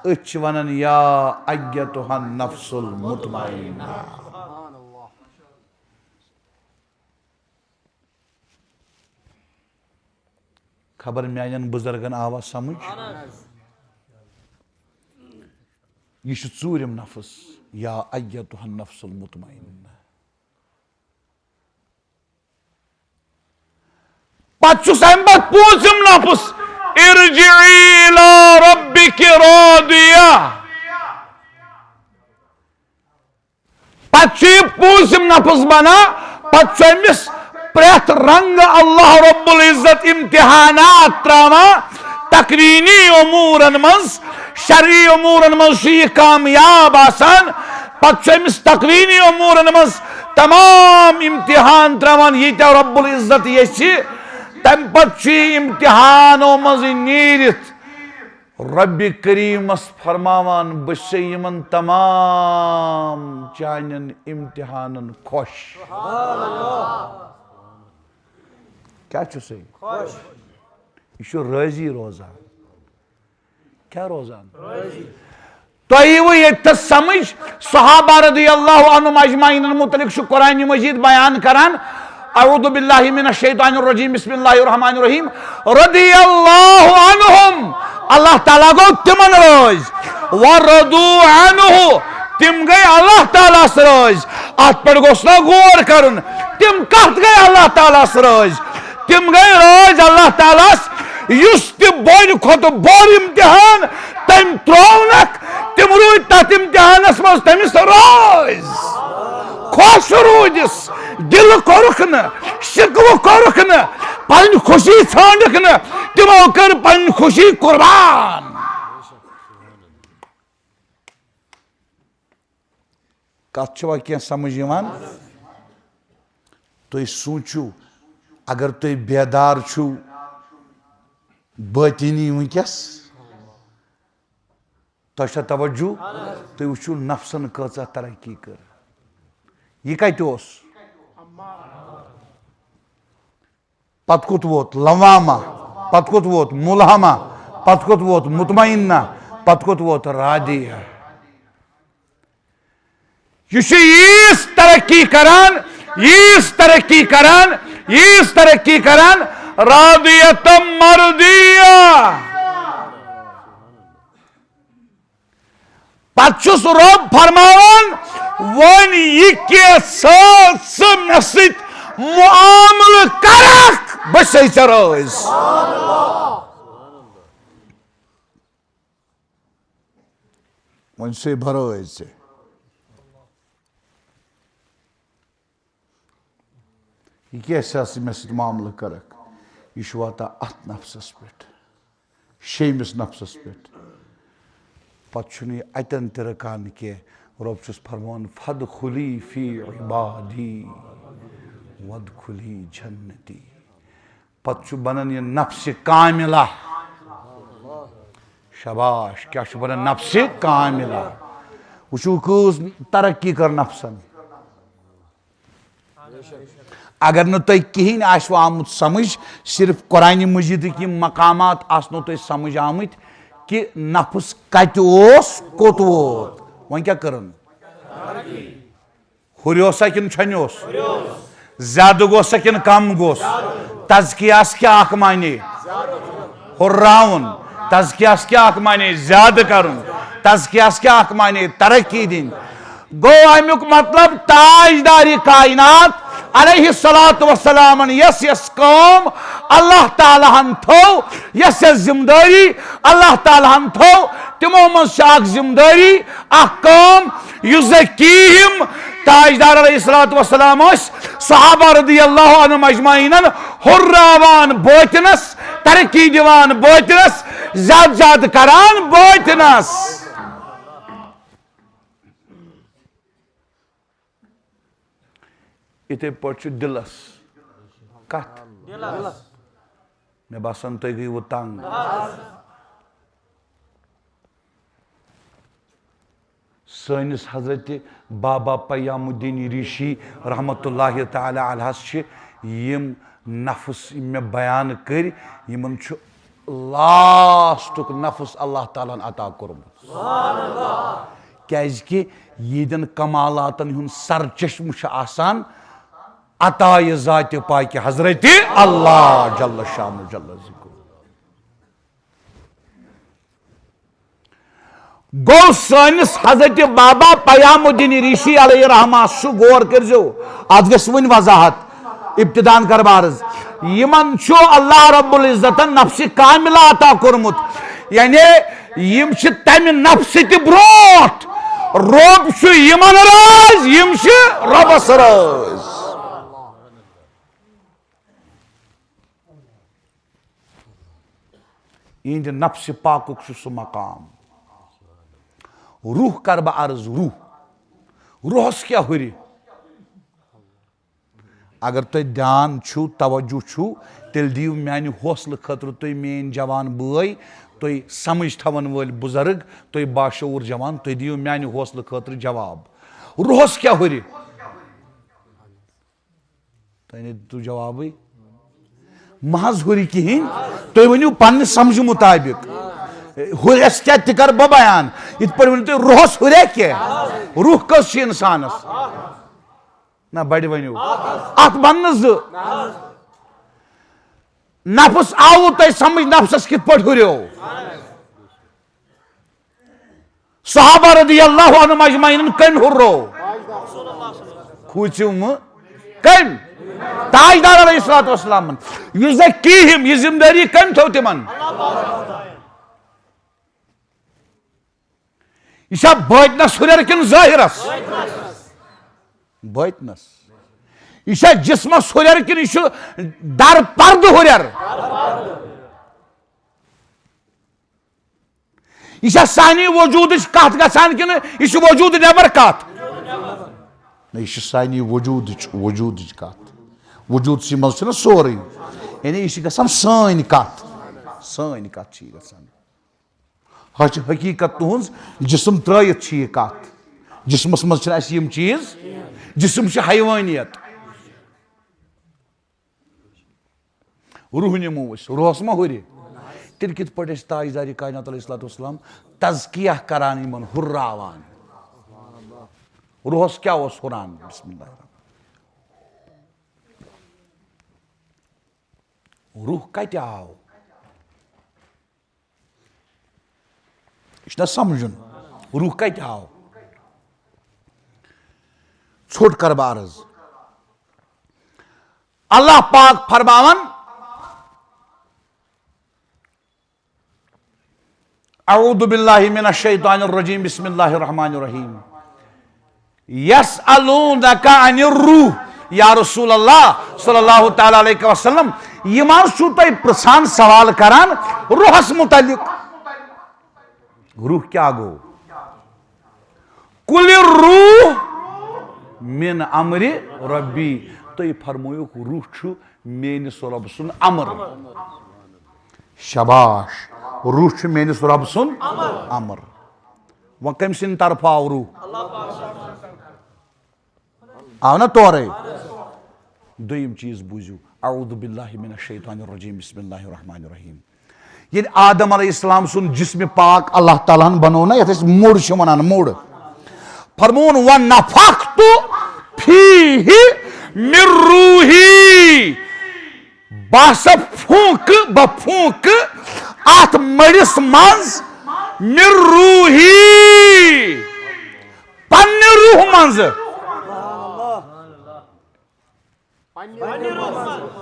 अच वनन या अय्यतुहा नफ्सुल मुतमइन्ना खबर म्यान बुजुर्गन आवा समझ यह चूरिम नफ्स या अय्यतुहा नफ्सुल मुतमइन्ना पत पूछम नफ्स इरजिई इला रब्बिकी रादिया पत पूछम नफ्स बना पत प्रेथ रंग अल्लाह रब्बुल इज्जत इम्तिहानात त्रावा तकवीनी उमूरन मज शरई उमूरन मज कामयाब आसान पमिस तकवीनी उमूरन मज तमाम इम्तिहान त्रावान ये रब्बुल इज्जत ये तम पे इम्तिहानों मज नीरित रब्बि करीमस फरमावान बसे यमन तमाम चानन इम्तिहानन खुश क्या सही यह राजी रोजान क्या रोजान तो ये समझ सहाबा रदियल्लाहु अन्हुम अजमाइन मुतलिक कुरान मजीद बयान करान अऊदु बिल्लाहि मिनश शैतानिर रजीम बिस्मिल्लाहिर रहमानिर रहीम रदियल्लाहु अन्हुम अल्लाह ताला गो तिमन रोज वरदू अन्हु तिम गए अल्लाह ताला रोज अत पर गोस ना गौर करन तिम कत गए अल्लाह ताला रोज तिम गए रोज अल्लाह ताला युस ति बोन खोत बोर इम्तिहान तम त्रोनक तिम रूद तत इम्तिहानस मज तमिस रोज खुश रूदिस दिल कोरुख न शिकव कोरुख न पन खुशी छांडक न तिमो कर पन खुशी कुर्बान कथा क्या समझ तुम सोचू अगर तुम बेदार छू बातिनी वस तुम तवज्जो तुम वो नफ्सन कचा तरक्की कर यह कत पत कुत वोत लवामा पत कुत वोत मुलहमा पत कुत वोत मुतमइन्ना पत कुत वोत रादिया यह तरक्की करान तरक्की करान रादियतम मर्दिया पचुस रब फरमावन वन यह मे सत मुआमल करक बस रोज वन से भरोज से यह मे सत मामल करक यह वाता अत नफ्सस पे शेमिस नफ्सस पे पे अतन तकान कह रब फरमान फद खुली फी इबादी वद खुली जन्नती पे बनन यह नफ्स कामिला शबाश क्या बनन नफ्स कामिला वो कस तरक्की कर नफ्सन अगर न तुम कहें आशो आमुत समझ सिर्फ कुरान मजीद की मकामात आसनो तुम समझ आमुत कि नफ्स कत कोत वोत वन क्या करन हुर्योसा कि छनोस ज्यादा गोस कि कम गोस तज़कियास क्या माने हुर्राउन तज़कियास क्या माने ज्यादा करुन तज़कियास क्या माने तरक्की दिन गो अमुक मतलब ताजदारी कायनात अलैहिस्सलातु वस्सलाम यस यस कौम अल्लाह ताला हन थो यस यस जिम्मेदारी अल्लाह ताला हन थो तिमो मज जिम्मेदारी अख कौम युज़क्कीहिम ताजदार अलैहिस्सलातु वस्सलाम सहाबा रदियल्लाहु अन्हुम अजमाइनन हुर्रावान बोतनस तरक्की दिवान बोतनस ज्यादा करान बोतनस इथे पे दिलस कत मे बासान तुम गई वो तंग सनिस हजरत बाबा पयामुद्दीन ऋषि रहमतुल्लाह तआला अलैहि यम नफ्स मे बयान कर यमन लास्टुक नफ्स अल्लाह ताला अता कोरमुत क्या यीदन कमालातन हुन सरचश्म आसान अताय ज़ात पाक हजरत अल्लाह जल्ल शानु जल्ल ज़िक्र गो सनिस हजरत बाबा पयामुद्दीन ऋषि अलैहि रहमा सु गौर करजो आज गस वन वजाहत इब्तिदान करबारज यमन अल्लाह रब्बुल इज्जतन नफ्स कामिला अता कोरमुत यानी यम तम नफ्स त ब्रोट रब यमन राज यम रबस राज इहंद नफ्स पाकुक सु मकाम। रूह कर बह अर्ज, रूहस क्या हुरी। अगर तुम ध्यान छु तवज्जो छु तेल दियो म्यान हौसले खतर तुम मेन जवान बय, तुम समझ थवन वल बुजुर्ग, तुम बाशऊर जवान, तुम दियो म्यान हौसले खतर जवाब। रूहस क्या हुरी। तुम तू जवाब महज हुरी कहें, तुम वनु पन्ने समझ मुताबिक हुरस क्या कर बह बयान। इत पर वन तुम रूहस हुरे क्या, रूह कस इंसानस ना बड़ वनु अत बन नफ्स आव तुम समझ नफ्सस कित पे हुरो। सहाबा रदियल्लाहु अन्हुम अजमईन कन हुर्रो खूचुम कन ताजदार अलैहिस्सलातु वस्सलाम युज़क्कीहिम ये जिम्मेदारी कन थो तिमन। यह बतनस हुर किन जाहिरस, बतनस यह जिस्मस हुर किन यह दर पर्द हुर, यह सानी वजूद कत गसान कि यह वजूद नबर कत, यह सानी वजूद कत। वजूद मज सोरे यानी यह गसान सान कत हकीकत तुहज जिसम त्रयित यह कत। जिसमस मज यम चीज, जिसम हैवानियत। रूह निमो रूहस मा हुर तेल कित पे ताजदार कायनात अलैहिस्सलातु वस्सलाम तज़किया करान इन हुर्रावान। रूहस क्या हुरान। बिस्मिल्लाह। रूह कत आव यह समझुन। रूह कत आव छोट कर अर्ज। अल्लाह पाक फरमावन अऊदु बिल्लाहि मिनश शैतानिर रजीम बिस्मिल्लाहिर रहमानिर रहीम यसअलूनका अनिर रूह या रसूल अल्लाह सल्लल्लाहु तआला अलैहि वसल्लम यमान छु तुम प्रसान सवाल करान रूहस मुतल्लिक। रूह क्या गो। कुल रूह मिन अमरि रब्बी तुम फरमोयुक रूह छु मेनिस रब सुन अमर। शाबाश रूह छु मेनिस रब सुन अमर। वह कम सिन तरफ आव रूह आव ना तोरे। दोयम चीज बूझू अऊदु बिल्लाहि मिनश शैतानिर रजीम बिस्मिल्लाहिर रहमानिर रहीम। ये आदम अलैहिस्सलाम सुन जिस्म पाक अल्लाह ताला बनो ना यथ मोड़ वनान मोड़ फरमोन व नफख्तु फीहि मिर रूही बस फूक बफूक अथ मड़िस मज मिर रूही पन्ने रूह मज।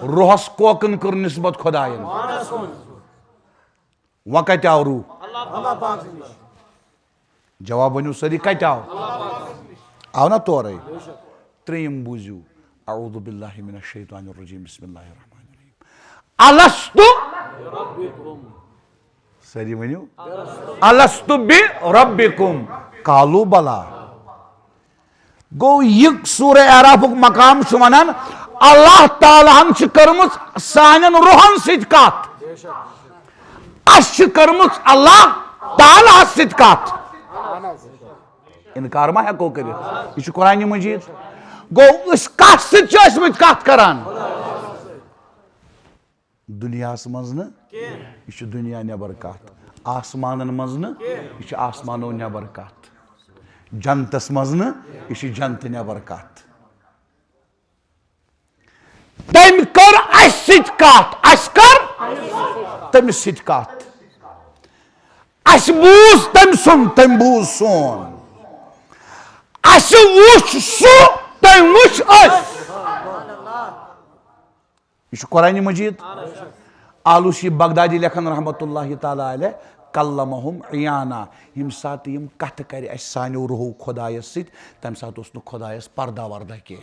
रूहस कोकन कर निस्बत खुदायन। वह कत आव रूह। जवाब वनु सरी कत आव ना तोरे। त्रेयम बूझू अऊदु बिल्लाहि मिनश शैतानिर रजीम बिस्मिल्लाहिर रहमानिर रहीम अलस्तु सरी वनु अलस्तु बि रब्बिकुम कालू बला। गो यह सूरह आराफ मकाम वनान अल्लाह तालाहन कर्म सान रूहन सत कत कर्मुच अल्लाह ताला सत कत। इनकार मा हेको कर यह कुरान मजीद। गो कत सत कत करान दुनियास मज न यह दुनिया नबर कत, आसमान मज न यह आसमानो नबर कत, जन्नतस मज न यह जन्नत नबर कत। तम कर सत कत अस कर तमिस सत कत अस बूज तम सुन तम बूज सोन अस वुच सु तम वुच अस। यह कुरान मजीद। आलूसी बगदादी लेखन रहमतुल्लाहि ताला अलैह कल्लमहुम इयाना यम सात यम कथ कर सानो रूह खुदायस सत तम सात उस खुदायस पर्दा वर्दा के।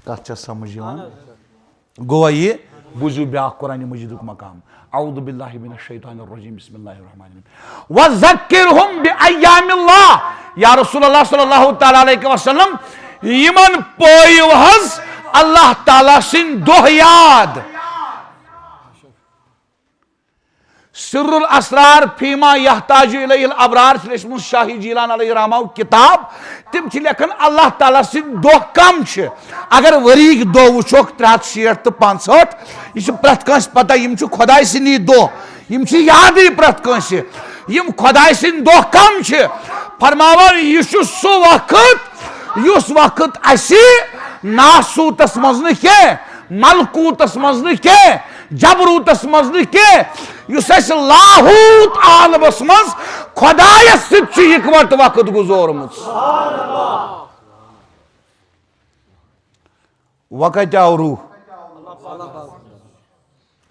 कथ समझ गोवा ये बुझू ब्या कुरान मजीद मकाम औदु बिल्लाहि मिनश शैतानिर रजीम बिस्मिल्लाहिर रहमानिर रहीम वज़क्किरहुम बिअय्यामिल्लाह या रसूलुल्लाह सल्लल्लाहु तआला अलैहि वसल्लम यमन पोयु हज अल्लाह ताला सिन दोह याद सिर्रुल असरार फीमा यहताजु इलैहिल अबरार लेखमुत शाही जीलान अलैहि रहमा किताब तिम लेखन अल्लाह ताला सिन दोह कम अगर वरीक दो वुचोक 360 तो 65 यह प्रत कंस पता यम खुदाय सिनी दोह यम याद प्रत कंस यम खुदाय सिन दोह कम फरमावन यह सह वक्त युस वक्त असी नासूतस मज न मलकूतस मज न जबरूतस मज न लाहूत आलमस मज खुदायस सत इकवट वक्त गुजोरमुत वक़्त आव रूह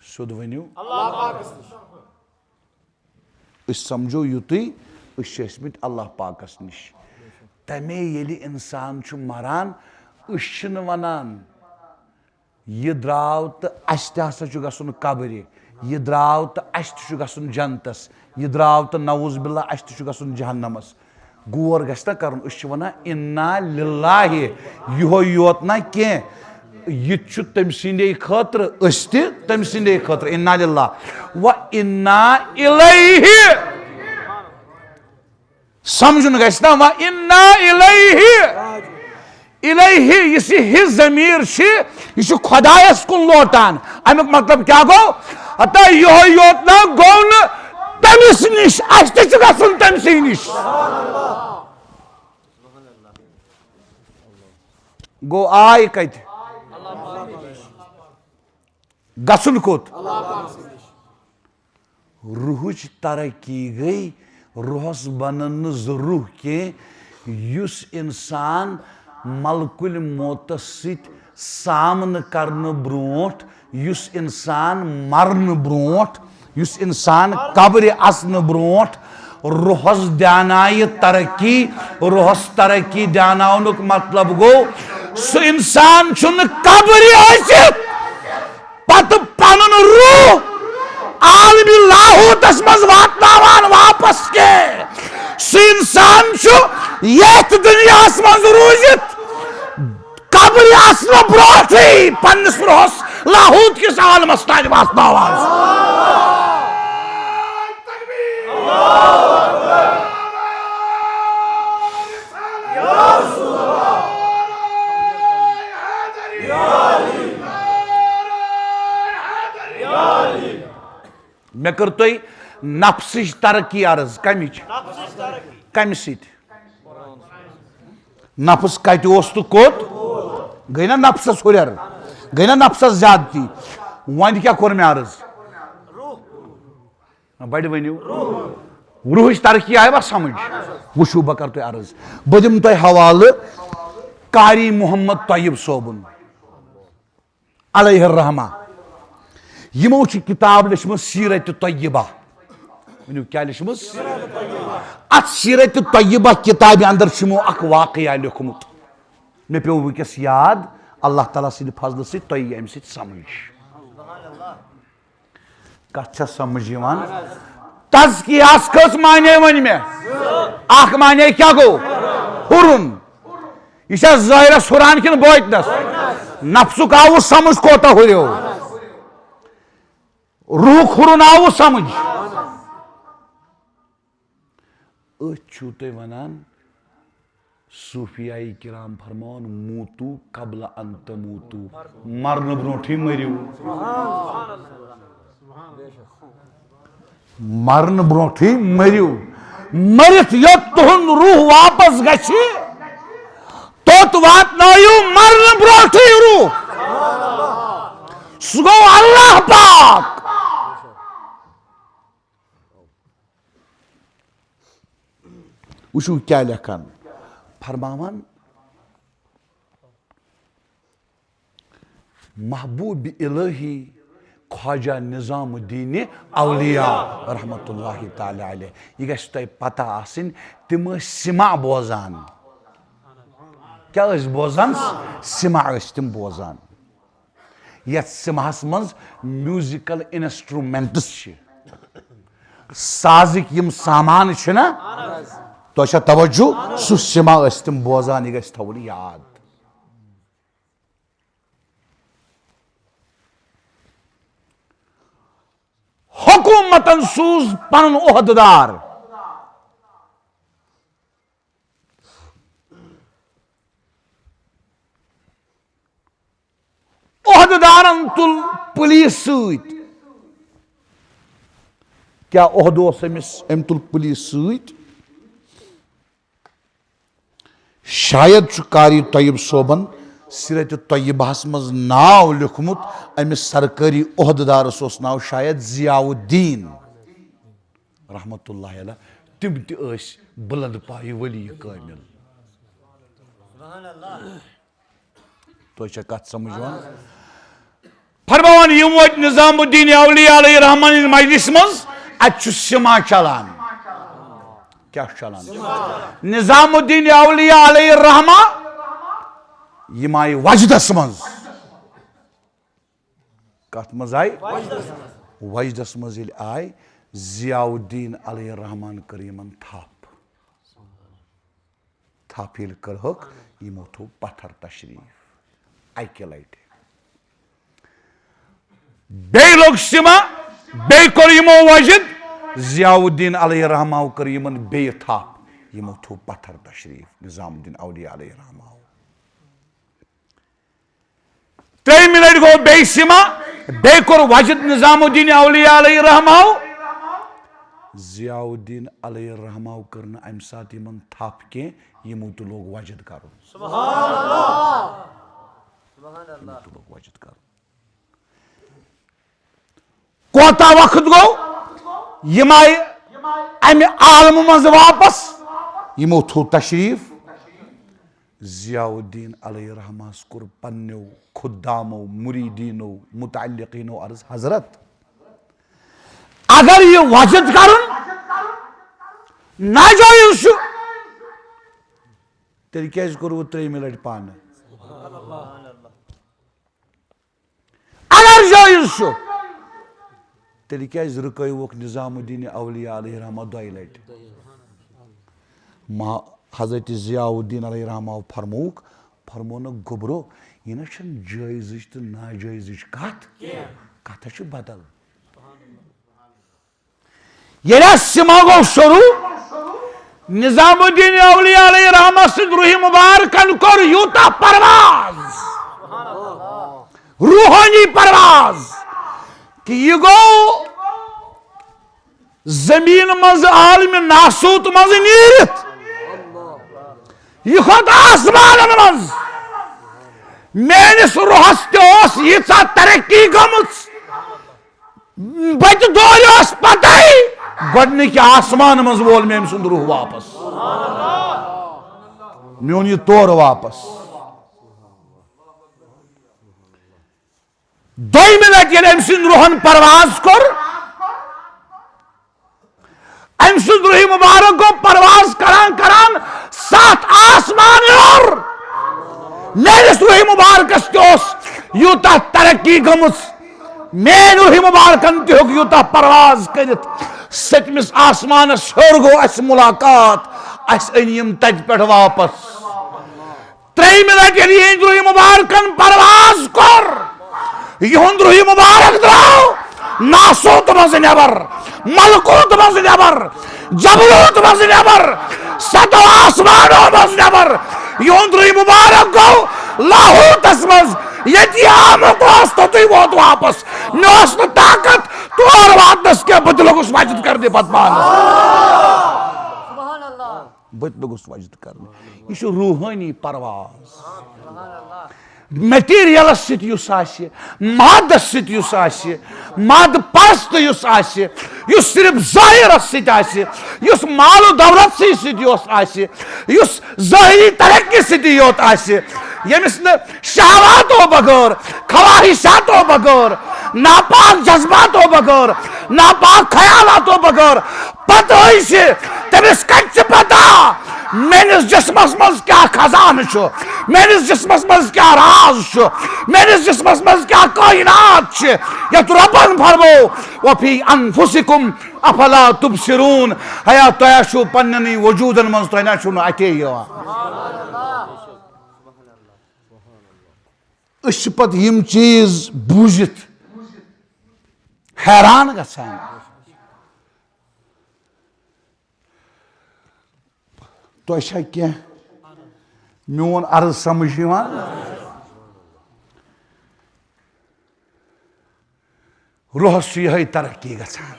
सुध वनियो समझो युतुई इत अल्लाह पाकस निश तमे येलि इंसान मरान वनान यह द्राव तो अस गसन कब्र यह द्राव तो अस गसन जन्नतस यह द्राव तो नऊज़ बिल्ला अस गसन जहन्नमस गोर गस ना कर वन इन्ना लिल्लाहि यो योत ना कह यह तम सदे खतर तम सदे खतर इन्ना लिल्लाह व इन्ना इलैहि समझुन गस ना व इन्ना इलैहि इलैहि इस हिज ज़मीर यह खुदायस कुन लोटान अमुक मतलब क्या गो अतः यो योत ना गो न तमिस निश अस गसन तमसी निश गो आय कत गसन कोत रूहच तरक्की गई रूहस बनन रूह के युस इंसान मलकुल मौतस सत सामन करन ब्रोट युस इंसान मरन ब्रोट युस इंसान कब्र असन ब्रोट रूहस दानाय तरक्की रूहस तरक्की दानावनुक मतलब गो सो इंसान छुन कब्र आसित पत पनुन रूह आलमी लाहूतस मज वातनावान वापस के सो इंसान छु येत दुनियास मज रूजित कब्र आसन ब्रोठी पन्नस रूहस लाहूत किस आलमस ताज वातनावान मे कर तुई नफ्सिश तरक्की अर्ज कमिच कम सत नफ्स कत तो कोत गई ना नफ्सस हुर गई ना नफ्सस ज्यादती वन क्या कोर मे अर्ज बड़ वनियो रूहच तरक्की आय वा समझ वुशु बह कर तुह अर्ज बह दिम तुह हवाले कारी मोहम्मद तय्यब सोबन अलैहि रहमा यमो किताब लिखम सीरत तय्यबा वनियो क्या लिखम अत सीरत तय्यबा किताब अंदर यमो अख वाकया लिखमुत मे पे वस याद अल्लाह ताला सद फजल सत तुह अम सत समझ कथ समझ तज़कियास कस माने वन मे अख माने क्या गो हुरुन यह ज़ाहिरस हुरान किन बोतनस नफ्सुक आव समझ कोता हुरो रूह हुरुन आव समझ अु तुम वनान सूफियाई किराम फरमान मूतू कबल अन तमूतू मरन ब्रोठी मरियो मरन ब्रोठी मरियो मरित यो तुहन रूह वापस गछि तोत वातनायु मरन ब्रोठी रूह सो अल्लाह पाक वुशु क्या लेखन फरमावन महबूब इलाही ख्वाजा निजामुद्दीन औलिया रहमतुल्लाहि ताला अलैह यह गछ तुह पता आसिन तिम सिमा बोजान क्या बोजान सिमा तिम बोजान यथ सिमहस मज म्यूजिकल इंस्ट्रूमेंट्स साजिक यम सामान ना तो तवज्जो सु सिमा तम बोजान यह गस थवन याद। हुकूमतन सूज पन ओहदेदार ओहदेदारन तुल पुलिस सत क्या ओहदो अमिस अम तुल पुलिस सत शायद कारी तय्यब सोबन सीरत तय्यबहस मज नाव लिखमुत अमिस सरकारी ओहदेदारस ओस नाव शायद जियाउद्दीन रहमतुल्लाह अलैह तिम तस बुलंद पाई वली कामिल। तो कत समझ फरमान यम वो निजामुद्दीन औलिया अलैहि रहमान मजलिस मज अत सिमा चलान क्या चलान निजामुद्दीन औलिया अलैहि रहमा यम आय वजदस मज कत मज आय वजदस मज आय जियाउद्दीन अलैहि रहमान कर यमन थप ये करहक यमो थो पत्थर तशरीफ अकि लटि बे लोग सिमा बे कोर यमो वजद जियाउद्दीन अलैहि रहमा कर यमन बे थप यमो थो पत्थर तशरीफ निजामुद्दीन औलिया अलैहि रहमा त्रेम लटि गो बे सिमा बे कोर वजद निजामुद्दीन औलिया अलैहि रहमा जियाउद्दीन अलैहि रहमा कर न अम सात यमन थप के यमो तो लोग वजद कर सुभान अल्लाह लोग वजद कर कोता वक्त गो यम आय अमे आलम मज वापस यमो थो तशरीफ जियाउद्दीन अलैहि रहमा कोर पन्नो खुदामो मुरीदीनो मुतअल्लिकीनो अर्ज हजरत अगर ये वजद करुन नाजायज तेल क्या करो त्रेम लट पान अगर जायज तेल क्या रुकवोक निजामुद्दीन औलिया अलैहि रहमा दय लट हजरत जियाउद्दीन अलैहि रहमा फरमो न गोबरो यह ना जायज तो नाजायज कथ बदल ये सिमा गो शुरू निजामुद्दीन औलिया अलैहि रहमा रूह मुबारकन कर यूता परवाज रूहानी परवाज कि यह गो जमीन मज आलम नासूत मज नीरत यह खोत आसमान मज मेनिस रूहस तोस यीचा तरक्की गमच बच दोस पता गडनिक आसमान मज वोल मे सुंद रूह वापस मोन यह तौर वापस दोम लट ये अम सुंद रूहन परवाज कर अम सुंद रूह मुबारक गो परवाज करान करान सात आसमान और मेरिस रूह मुबारकस तोस यूता तरक्की गमच मेन रूह मुबारकन तक यूता परवाज करित सतमिस आसमान हर गो अस मुलाकात अस अनियम तज पे वापस त्रेम लट ये रूह मुबारकन परवाज कर युंद रूह मुबारक द्राव नासूत मज नबर मलकूत मज नबर जबरूत मज नबर सतो आसमानो मज नबर युंद रूह मुबारक गो लाहूतस मज ये आमुक तो वोत वापस नोस न ताकत तोर वातस के बदलोगुस वाजिद कर दे पतमान बदलोगुस वाजिद कर ये रूहानी परवाज मटीरियल माद माद पस्त सिर्फ जाहिरस मालो दौलत ज़ाहिरी तरक्की सत यमिस न शहवातो बगैर ख्वाहिशातो बगैर नापाक जज्बातो बगैर नापाक ख्यालातो बगैर पता तमिस कत पता मेनिस जिस्मस मज क्या खजान मेनिस जिस्मस मज क्या राज मेनिस जिस्मस मज क्या कायनात यत रबन फरमो वफी अनफुसिकुम अफला तुबसिरून हया तयशु पन्ननी वजूदन मज तय नशु अते पत यम चीज बूझित हैरान गसान तो क्या मोन अर्ज समझ रूहस यह तरक्की गसान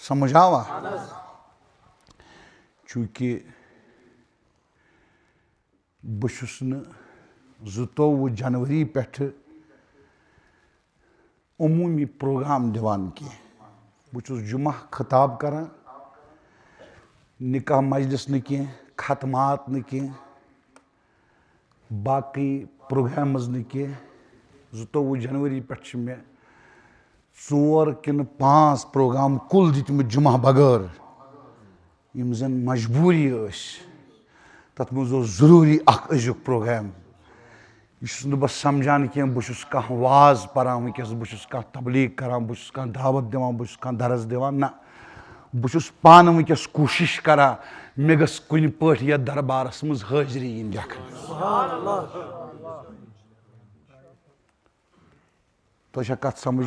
समझ आवा चूंकि बहुस ज़ जनवरी पे अमूमी प्रोग्राम दिवान की बहुस जुमा खिताब करान निकाह मजलिस न कह खतमात न कह बाकी प्रोग्रामस न कह 22 जनवरी पे मे 4 किन 5 प्रोग्राम कुल दितमत जुमा बगैर यम जन मजबूरी तथ मज जरूरी अजुक प्रोग्राम यह बस समझान कह बहुस कह वाज पारान वस बहुस कह तबलीग करान बहुस कह दावत दिवान बहुस कह दरस दिवान ना बहुस पान वस कोशिश करा मे गस कुन पठ यथ दरबारस मज हाजिरी इन देखने तो कत समझ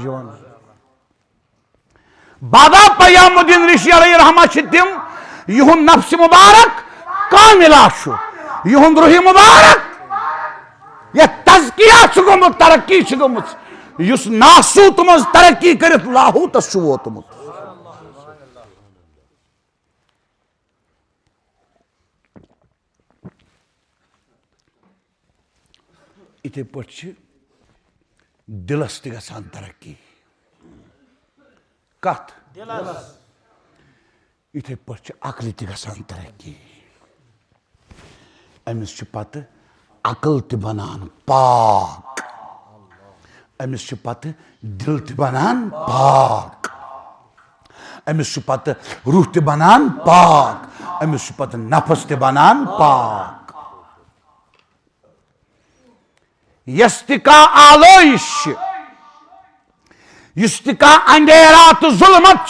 बाबा क़यामुद्दीन ऋषि अलैहि रहमत तिम युहुंद नफ्स मुबारक कामिला युहुंद रूह मुबारक ये तज़किया गोमुत तरक्की गोमुत युस नासूत मज तरक्की करित लाहूतस वोतमुत इथे पे दिलस त गसान तरक्की कत इथे पे अकल त गसान तरक्की अमिस पत अकल त बनान पाक अमिस पत दिल त बनान पाक अमिस पत रूह त बनान पाक अमिस पत नफस त बनान पाक यस्तिका आलोइश यस्तिका अंधेरा तो जुल्मत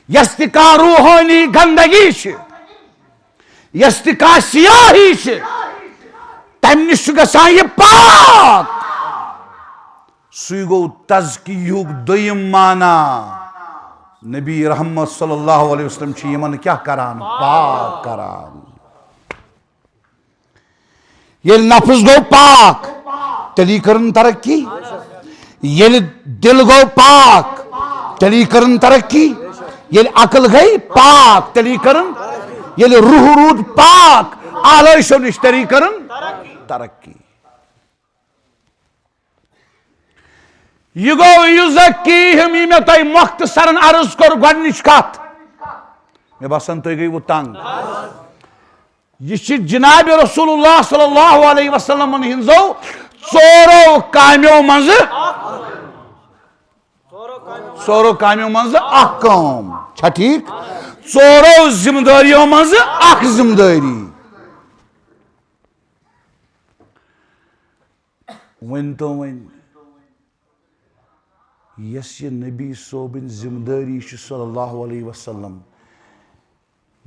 यस्तिका रूहानी गंदगी यस्तिका सियाही तम निश गसान यह पाक सु गो तज़कियुक दोयम माना नबी रहमत सल्लल्लाहु अलैहि वसल्लम यमन क्या करान पाक करान ये नफ्स गो पाक तेली करन तरक्की ये दिल गो पाक तेली करन तरक्की ये अकल गई पाक तेली करन ये रूह रूद पाक आलोशो निश तेली करन तरक्की यह गो युज़क्कीहिम मे तय मुख्तसरन अर्ज कर गोडनिच कथ मे बसान तुम गई वो तंग यह जनाब रसूलुल्लाह सल्लल्लाहु अलैहि वसल्लम हिंजो चोरो काम्यों मज अख काम छा ठीक चोरो जिम्मेदारियों मज अख जिम्मेदारी वन तो वन यस ये नबी सोबिन जिम्मेदारी सल्लल्लाहु अलैहि वसल्लम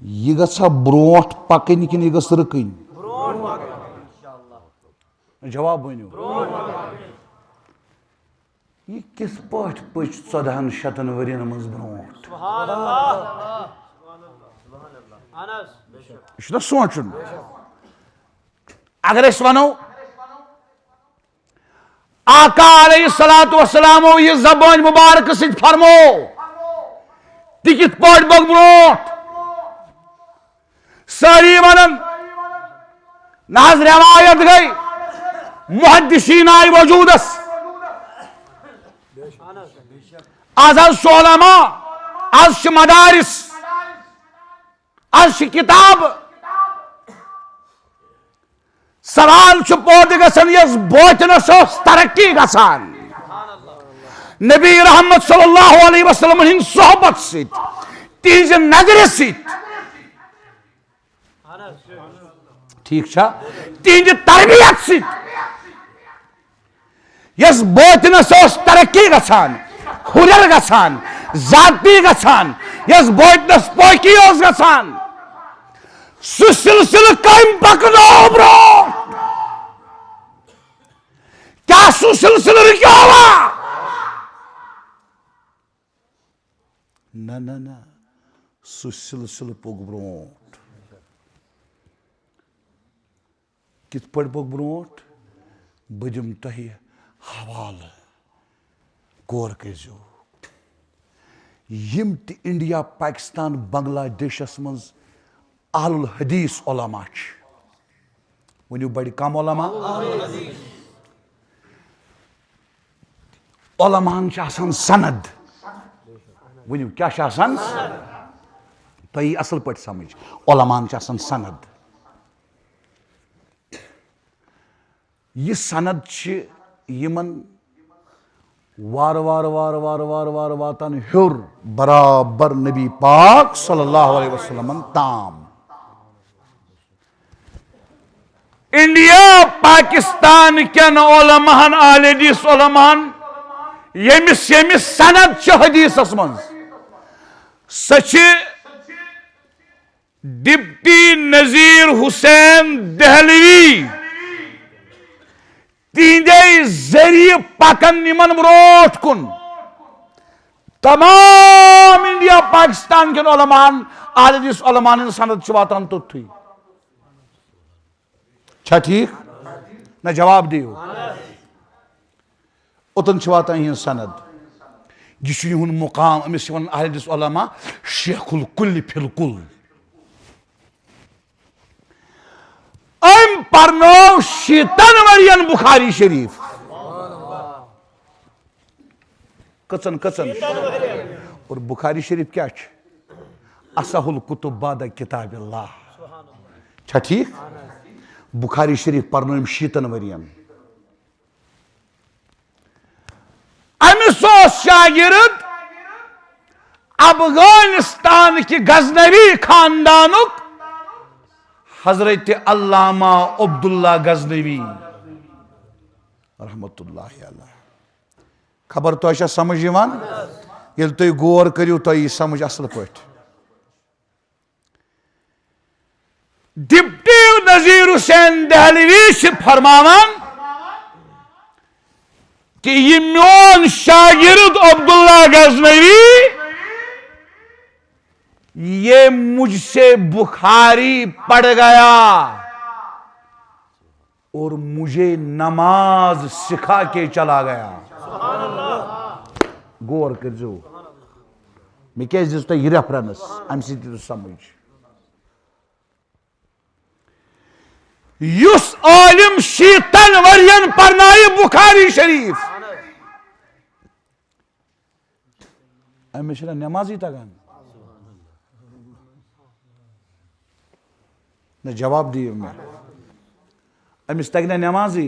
यह गसा ब्रोट पकन कि यह गस रकन जवाब वनो यह किस पच 1400 वरियन मज ब्रोट यह सोचन अगर वनो आका अलैहिस्सलातु वस्सलामो यह ज़बान मुबारक सि फरमो ति कित पच बग ब्रोट सारी वनन नाज रवायत गई मुहद्दिसीन आय वजूदस आज उलमा आज मदारिस आज किताब सवाल पौध गसन यस बोतनस तरक्की गसान नबी रहमत सल्लल्लाहु अलैहि वसल्लम हिंद सोहबत सित तिज नजर सित ठीक छा तिज तरबियत सित यस बोतनस तरक्की गसान हुनर गसान जाती गसान यस बोतनस पोकी गसान सु सिलसिल कम पकनो ब्रो क्या सु सिलसिल रुक्योवा ना ना ना सु सिलसिल पग ब्रोट कित पड़ पग ब्रोट बजम तह हवाल गौर करो यम ति इंडिया पाकिस्तान बांग्लादेशस मज अहलुल हदीस उलमा वनु बड़ कम उलमा उलमान सनद वनु क्या तई असल पे समझ उलमान सनद यह सनद यमन वार वार वार वार वार वार वातान हुर बराबर नबी पाक सल्लल्लाहु अलैहि वसल्लम ताम इंडिया पाकिस्तान कन उलमान अहले हदीस उलमान यमिस यमिस सनद हदीसस मज सच डिप्टी नजीर हुसैन दहलवी तिंदे जरिए पकन निमन ब्रोट कुन तमाम इंडिया पाकिस्तान के उलमान अहले हदीस उलमान सनद वातान तुथी छा ठीक ना जवाब दियो उतन वातान यह सनद यह मुकाम अमिस अहले हदीस उलमा शेखुल कुल फिल कुल अम परनो शीतन वरियन बुखारी शरीफ कचन कचन और बुखारी शरीफ क्या असहुल कुतुब बाद किताबिल्लाह छा ठीक बुखारी शरीफ परनो शीतन वरियन अमिस शागिर्द अफगानिस्तान की गजनवी खानदानुक हजरत अल्लामा अब्दुल्ला गजनवी रहमतुल्लाहि अलैह खबर तो समझ ये तुम गौर करू तो यह समझ असल पे डिप्टी नजीर हुसैन दहलवी फरमावान कि यह मोन शागिर्द अब्दुल्ला गजनवी ये मुझसे बुखारी पढ़ गया और मुझे नमाज सिखा के चला गया गौर करो मे क्या दिस यह रेफरेंस अम समझ युस आलिम शीतन वरियन पढ़नाय बुखारी शरीफ अमिस नमाजी तगान न जवाब दिए मैं अमिस तग नमाजी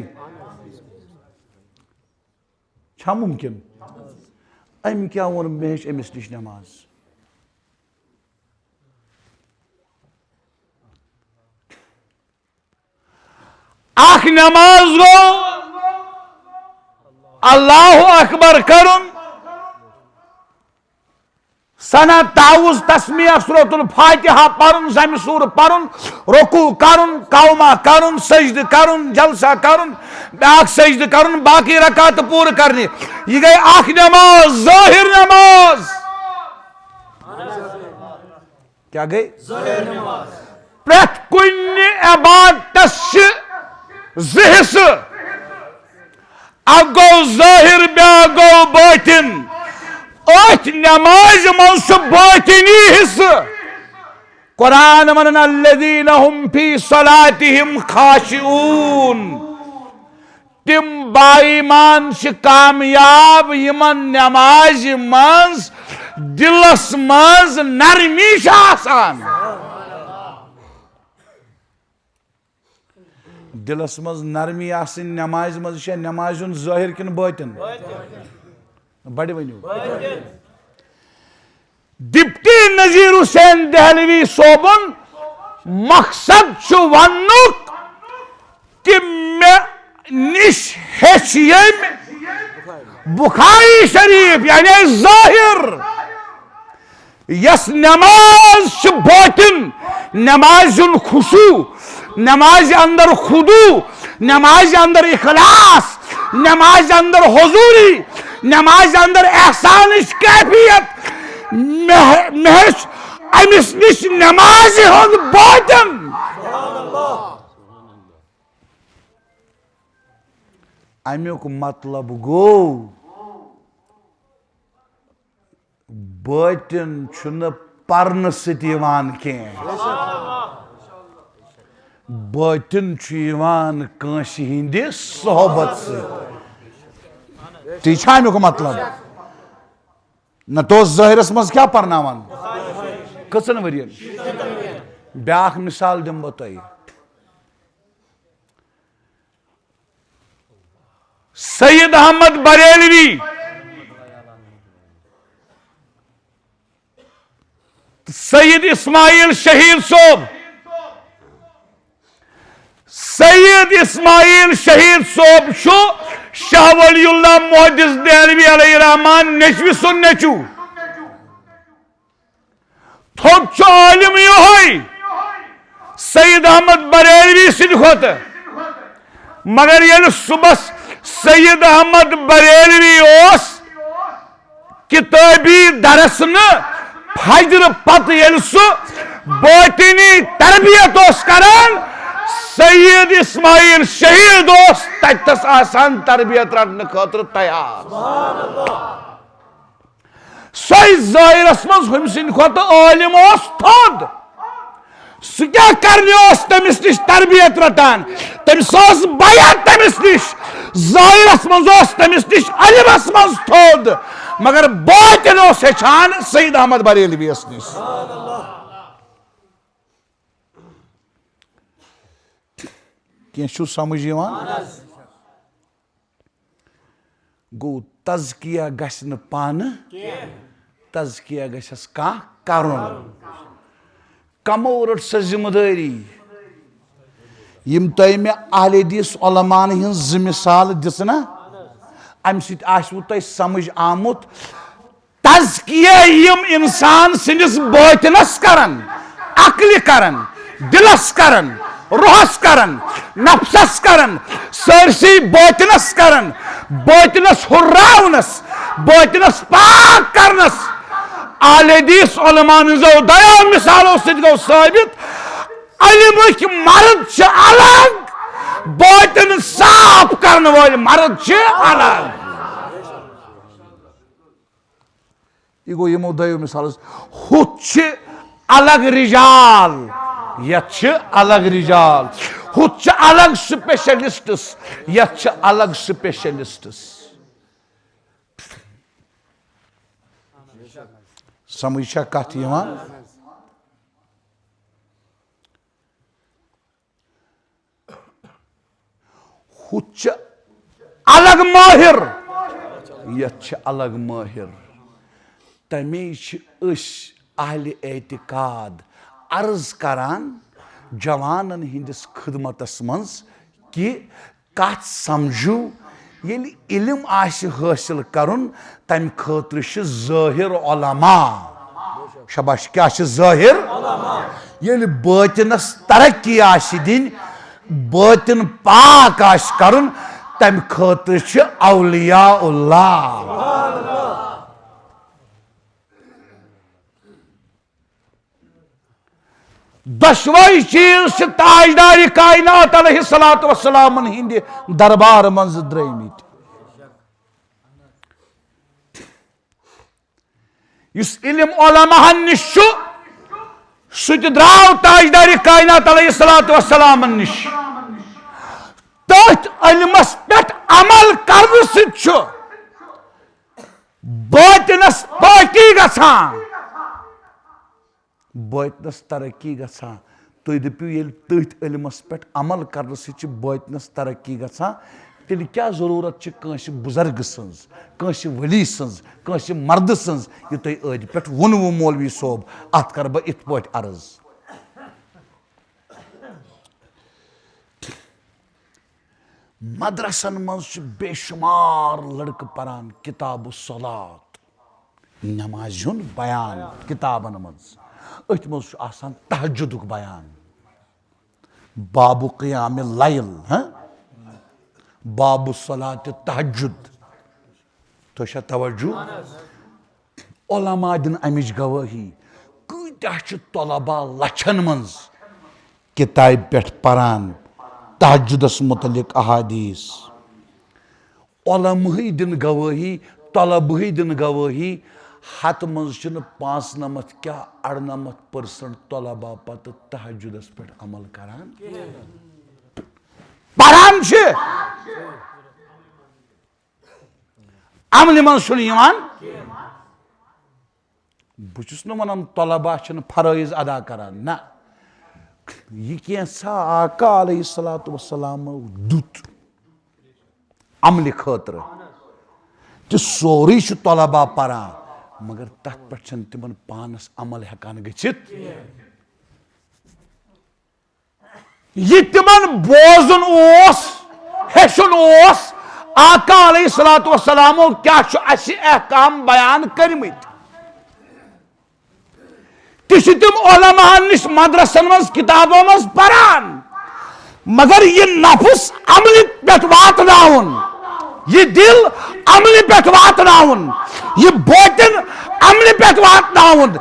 छा मुमकिन अम क्या वो मे अमिस नश नमाज आख नमाज गो अल्लाहु अकबर करुन सना ताउज तस्मिया सूरतुल फातिहा परुन जम सूर परुन रुकू करुन कौमा करुन सजद करुन जलसा करुन बाक सजद करुन बाकी रकात पूर करने ये गई आख नमाज ज़ाहिर नमाज क्या गई ज़ाहिर नमाज प्रत कुन इबादत ज़िहस अगो ज़ाहिर ब्यागो बातिन अथ नमाज मज बातिनी हिस्स कुरान वनन अल्लज़ीना हुम फी सलातिहिम खाशिऊन तिम बाईमान कामयाब यमन नमाज मज दिलस मज नरमी आसान दिलस मज नरमी आसन नमाज मज नमाज ज़ाहिर किन बातिन बड़े वनु डिप्टी नजीर हुसैन दहलवी सोबन मकसद वनुक कि मे निश बुखारी शरीफ यानी जाहिर यस नमाज बोटिन नमाज खुशू नमाज अंदर खुदू नमाज अंदर इखलास नमाज अंदर हुजूरी नमाज अंदर एहसान कैफियत महज अमिस निश नमाज हुंद बोटिन अमुक मतलब गो बटिन पर्न सतिवान के बटिन कंस हिंदे सोहबत से अमुक मतलब न तो ज़ाहिरस मज क्या पर्नावान कचन वरियन ब्याख मिसाल दिमो तुम सैयद अहमद बरेलवी सैयद इस्माइल शहीद सोब सैयद इस्माइल शहीद सोब शाह वलीउल्लाह मुहद्दिस देहलवी अलैहि रहमान नेचवी सुन नेचू थोक आलिम योहै सैयद अहमद बरेलवी सिद खोत मगर ये सुबह सैयद अहमद बरेलवी ओस किताबी दरस न फजर पत ये बोटिनी तरबियत करान सैयद इस्माइल शहीद तस आसान तरबियत रटने खतर तैयार सही ज़ाहिरस मज हम सिंद खोत आलिम थोद सह क्या करने तमिस निश तरबियत रटान तमिस बयान तमिस निश ज़ाहिरस मज तमिस निश अलिमस मज थोद मगर बोटिन हेचान सैयद अहमद बरेलवीस निश क्या समझ गो तज़किया गश्न पान तज़किया गशस कह करुन कमो रट स जिम्मेदारी यम तय मे अहले हदीस उलमान हिं ज मिसाल दिस ना अम सत आसवु तय समझ आमुत तज़किया यम इंसान सिंदिस बोतनस करन अक्ल करन दिलस करन रूहस करन नफ्सस करन सरसी बोतनस करन बोतनस हुर्रावनस बोतनस पाक करनस अहले हदीस उलमान जो दया मिसालों से गो साबित अलिमक मर्द छ अलग बोतन साफ करने वाले मर्द छ अलग ये गो यमो दयो मिसाल हुच अलग रिजाल यह अलग रिजाल हुच अलग स्पेशलिस्टस यह अलग स्पेशलिस्टस समझ कत हुच अलग माहिर यह अलग माहिर तमे अहले एतिकाद अर्ज करान जवानन हिंदिस खिदमतस मज कि कत समझू येलि इल्म आशि हासिल करुन तम खतर ज़ाहिर उलमा शबाश क्या ज़ाहिर येलि बातिनस तरक्की आशि दिन बातिन पाक आशि करुन तम खतर औलियाउल्लाह दशवाई चीज ताजदार कायनात अलैहिस्सलातु वस्सलाम हिंद दरबार मज द्रमित इस इल्म उलमाहन निश सह द्राव ताजदार कायनात अलैहिस्सलातु वस्सलाम निश तथ इल्मस पे अमल कर बातिनस पाकी गछान बातिनस तरक्की गछान तुम दपू ये तथ इल्मस पे अमल कर बातिनस तरक्की गछान तेल क्या जरूरत कंस बुजुर्ग सन्ज कंस वली सन्ज कंस मर्द सन्ज ये तुम अद पे वनवु मौलवी सोब अत कर बह इत पे अर्ज मदरसन मज बेशुमार लड़क परान किताब सलात नमाज बयान किताबन मज अथ मज आसान तहज्जुदुक बयान बाबु क़ियाम लैल बाबु सलात तहज्जुद तो तवज्जु उलमा दिन अमिच गवाही कत्या तलबा लछन मज किताब पे परान तहज्जुदस मुतलिक अहादीस उलमा दिन गवाही तलबा दिन गवाही हत मज 95 क्या 98% तलबा पत तहज्जुदस पे अमल करान परान अमल मज बुस वन तलबा फराइज अदा करान ना यह कैसा आका अलैहिस्सलातु वस्सलाम दुत अमल खतर तो सोरी तलबा परान मगर तथ पे तिमन पानस अमल हेकान गच्छित यह तिमन बोजन हेशन आका अलैहिस्सलातु वस्सलामो क्या अहकाम बयान करमित तिम उलमा निश मदरसन मज किताबों मज परान मगर यह नफ्स अमल पे वातनाउन यह दिल अमल पे वातनाउन यह बोतन अमल पे वातनाउन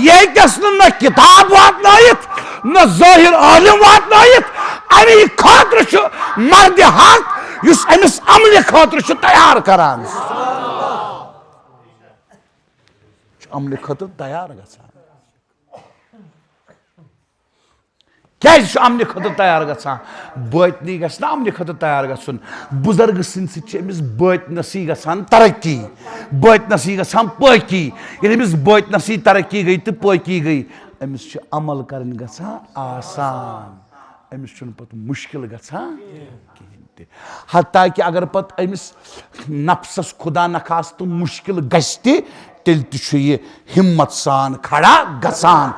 यह कस न किताब वातनायित न ज़ाहिर आलिम वातनायित अमी खातिर मर्द हक युस अमिस अमल खातिर तैयार करान अमल खातिर तैयार गसान क्या अमल खतर तैयार गसान बतनी गस ना अमल खतर तैयार गसन बुजुर्ग सिंस बतनसी गसान तरक्की बतनसी गसान पकी ये अमिस बतनसी तरक्की गई तो पकी गई अमिस अमल करन गसान आसान अमिस पत मुश्किल गसान कहें हत्ता कि अगर पत अमिस नफ्सस खुदा नखास तो मुश्किल गश्त तेल यह हिम्मत सान खड़ा गसान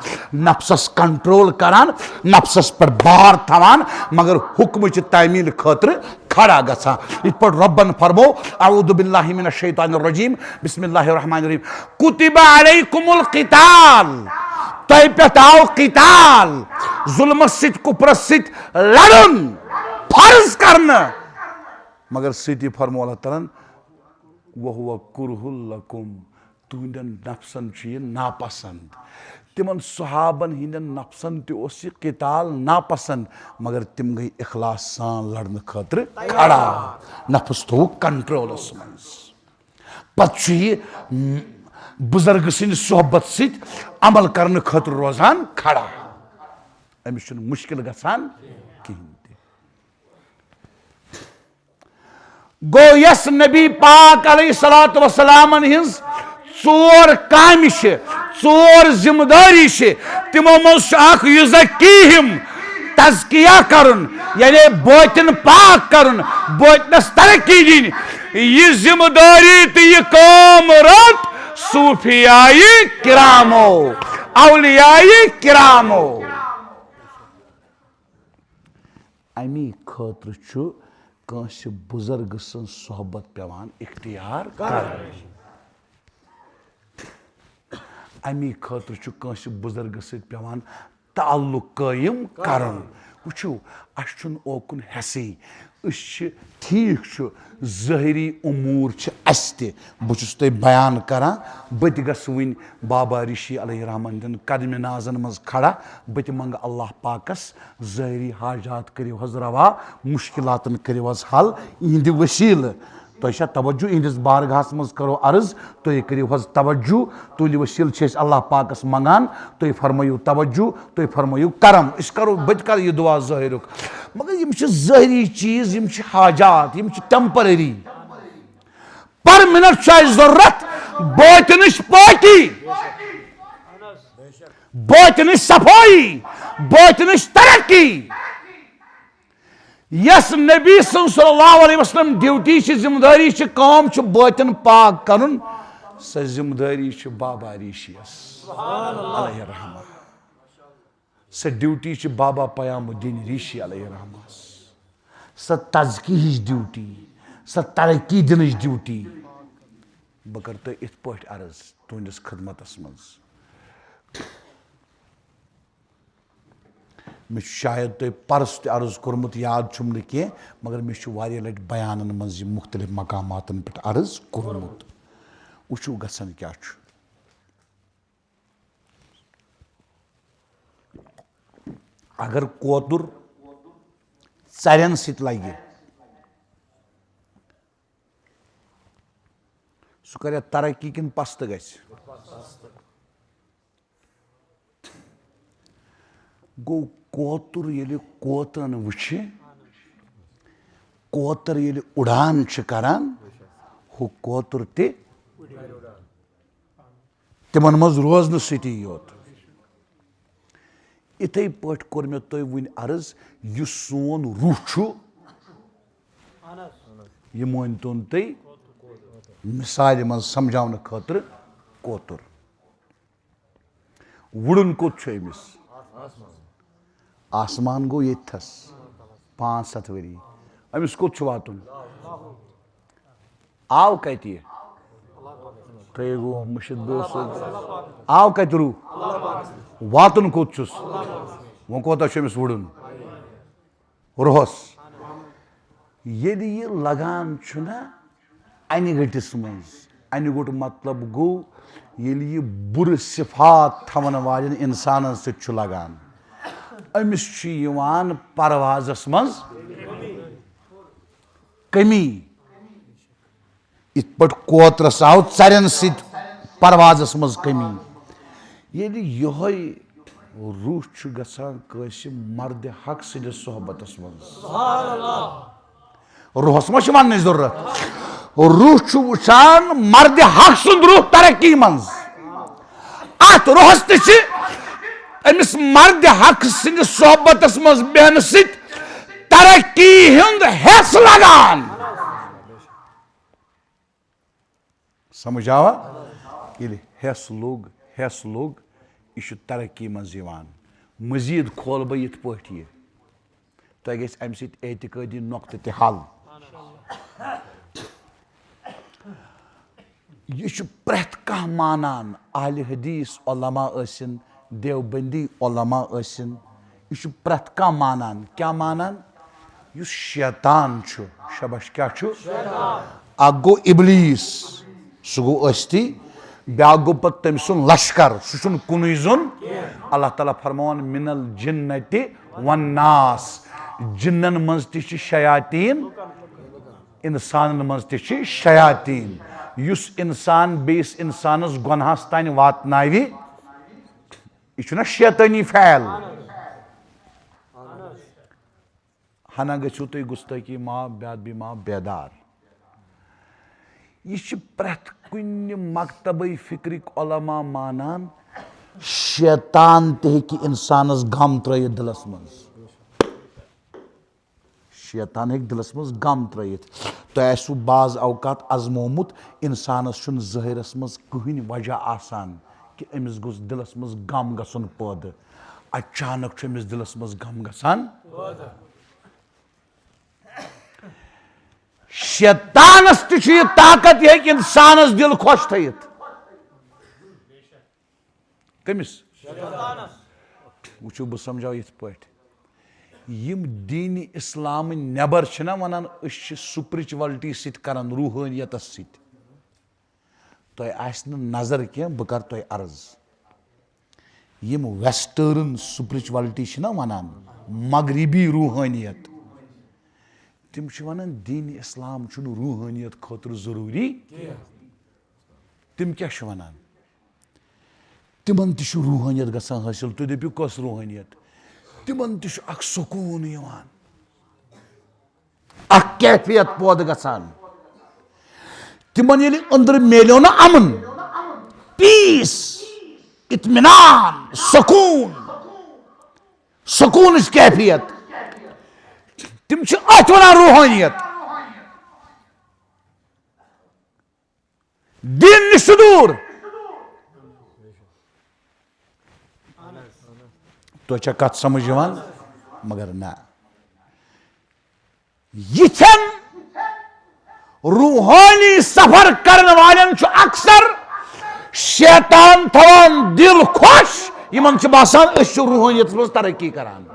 नफ्सस कंट्रोल करान नफ्सस पर बार थवान मगर हुक्म तामील खतर खड़ा गसान इत पर रब्बन फरमो अऊदु बिल्लाहि मिनश शैतानिर रजीम बिस्मिल्लाहिर रहमानिर रहीम कुतिबा अलैकुमुल क़िताल तय पे आओ क़िताल जुल्म सित कुफ्र सित लड़न फर्ज करना मगर सिटी फरमो अल्लाह तआला वहुवा कुरहुल लकुम तुंदन नफ्सन नापसंद तिमन सहाबन हिंदन नफ्सन तोस किताल नापसंद मगर तिम गई इखलास सान लड़न खतर खड़ा नफ्स थो कंट्रोलस मज पे बुजुर्ग सिंद सोहबत सित अमल करने खतर रोजान खड़ा अमिस मुश्किल गसान कहें गो यस नबी पाक अलैहिस्सलातु वस्सलामन हिंस चोर काम चोर जिम्मेदारी तिमो मज युज़क्कीहिम तज़किया करन यानी बोतन पाक करन बोतनस तरक्की दिन यह जिम्मेदारी तो यह काम रट सूफियाई किरामो औलियाई किरामो अमी खतर कंस बुजुर्ग सं सोहबत पेवान इख्तियार कर अमी खतर कंस बुजुर्ग पेवान ताल्लुक कायम करन वुचो अस ओकुन हसी ठीक ज़ाहिरी उमूर बहुत बयान करान बत वन बाबा ऋषि अलैहि रहमान दिन कदम नाजन मज खड़ा बत मंग अल्लाह पाकस ज़ाहिरी हाजात करियो हज रवा मुश्किलातन करियो हज हल इहंद वसील तो तवज्जो इहंदिस बारगाहस मज करो अर्ज तो करियो हज तवज्जो तुल वसील अल्लाह पाकस मंगान तो फरमायु तवज्जो तो फरमायु करम इस करो बत कर यह दुआ ज़ाहिरुक मगर यम ज़ाहिरी चीज यम हाजात यम टेम्पररी पर मिनट जरूरत बोतनिश पाकी बोतनिश सफाई बोतनिश तरक्की यस नबी सल्लल्लाहु अलैहि वसल्लम ड्यूटी जिम्मेदारी काम बातन पाक करुन स जिम्मेदारी बाबा ऋषियस अलैहि रहमा स ड्यूटी बाबा पयामुद्दीन ऋषि अलैहि रहमा स तज़की ड्यूटी स तरक्की दिन ड्यूटी बह कर तो इत पे अर्ज तुंदिस खदमतस मज मे शायद तुम परस अर्ज कोर्मुत याद छुम न कह मगर मे वारिया लट बयानन मज मुख्तलिफ मकामातन पे अर्ज कोर्मुत वुचु गसन क्या अगर कोतुर चरन सत लगे सह कर तरक्की किन पस्त ग गो कोतुर ये कोतन वुछ कोतर ये उड़ान करान हु कोतुर तिमन मज रोजन सती योत इथे पे कोर मे तुम वन अर्ज यह सोन रूह यह मानतोन तुम मिसाल मज समझाने खतर कोतुर वुड़न कोत अमिस आसमान गो यथस 5-7 वरी अमिस कोत वातुन आव कत गो मुर्शिद दोस्त आव कत रूह वातुन कोत वो कोता अमिस वुड़न रोहस ये लगान अन गटिस मज अन गुट मतलब गो ये बुर सिफात थवन वाले इंसान सत लगान अमिस परवाजस मज कमी इत पे कोतरस आव चरन सत परवाजस मज कमी ये रूह गसान मर्द हक सद सोहबतस मज रूहस मा वन जरूरत रूह वुचान मर्द हक सुंद रूह तरक्की मज अत रूहस तमिस मर्द हक सद सोहबतस मज बेहन सत तरक्की हुंद हेस लगान समझ आवा ये हेस लोग यह तरक्की मज मजीद खोल बह ये तुम गि अम एतिकदी नुक्त त हल यह प्रेथ कह मानान अहल हदीस उलमा असिन देवबंदी उलमा असिन यह प्रेथ कह मानान क्या मानान युस शैतान शबश क्या अख गो इबलीस सह गो अस्ती ब्या गो पत तम सुन लश्कर सह कुन जुन अल्लाह ताला फरमान मिनल जिन्नति वन्नास जिन्नन मज ति शयातीन इंसान मज ति शयातीन युस इंसान बेस इंसानस गुनाहस तान वातनावि यह शैतानी फैल हना गो तुम गुस्तकी माफ बेदबी माफ बेदार यह प्रेथ कुन मकतब फिक्रिक उलमा मानान शैतान ते इंसानस गम त्रयित दिलस मज शैतान हेक दिलस मज गम त्रयित तो बाज अवकात आजमोमुत इंसानस ज़ाहिरस मज कहीं वजह आसान कि अमिस गोस दिलस मज गम गसन पैदा अचानक अमिस दिलस मज गम गसान शैतानस ती ताकत यह कि इंसानस दिल खुश थयित कमिस वो बह समझाओ ये पे यम दीन इस्लाम नबर वनान स्पिरिचुअलिटी सत करान रूहानियत सत तुम नजर कह बह कर तुम अर्ज यम वेस्टर्न स्पिरिचुअलिटी वनान मगरबी रूहानियत तिम वनान दीन इस्लाम रूहानियत खतर जरूरी तिम क्या वनान तिमन ति रूहानियत गसान हासिल तुम दपू कस रूहानियत तिमन ति सुकून कैफियत पौद गसान तिमन ये अंदर मिलो ना अमन पीस इत्मीनान सुकून कैफियत तिम अत वन रूहानियत दीन निश दूर तो कत समझ मगर ना यिथन रूहानी सफर करने वालन अक्सर शैतान थवान दिल खुश यमन बासान रूहानियत मज तरक्की करान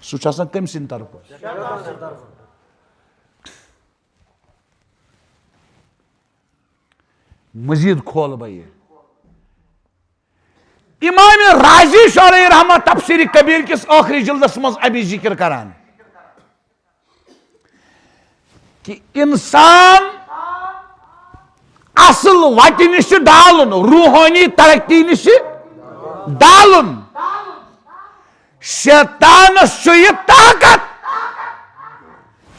सह कम सिंद तरफ मजीद खोल बह इमाम राजी अलैहि रहमत तफसीर कबीर किस आखिरी जिल्दस मज अभी जिक्र करान कि इंसान असल वट निश डालन रूहानी तरक्की निश डालन शैतानस यह ताकत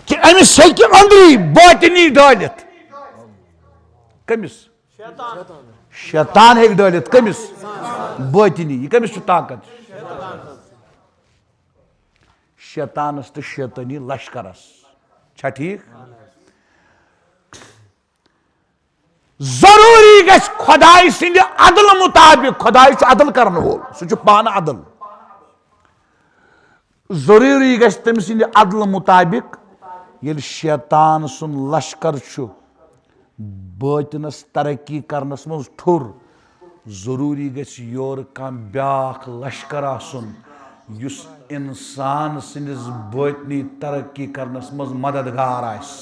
कि अमिस अंदरी बातनी डालित कमिस शैतान हेक डालित कमिस बातनी यह कमिस ताकत शैतानस तो शैतानी लश्करस छा ठीक जरूरी गछ खुदाई सिंध अदल मुताबिक खुदाई अदल करने वोल सह पान अदल जरूरी गछ तम सिंध अदल मुताबिक ये शैतान सुन लश्कर बातनस तरक्की करनस मज ठुर जरूरी गछ योर कम ब्याख लश्कर आसन युस इंसान सिंदिस बातनी तरक्की करनस मज मददगार आस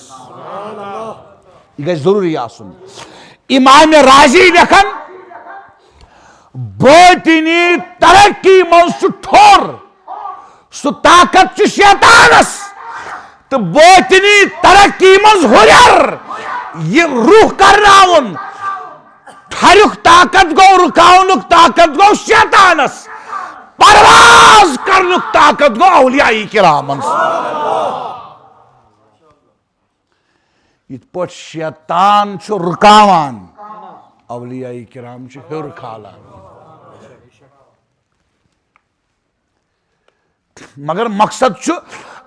यह गछ जरूरी आसन इमाम राजी लेखन बातनी तरक्की मज ठोर सह ताकत शैतानस तो बातनी तरक्की मज हुरर यह रूह करनावन ठरुक ताकत गो रुकावनुक ताकत गो शैतानस परवाज करनुक ताकत गो औलियाई किरामन इत पट शैतान रुकावान औलियाई किराम हेर खालान मगर मकसद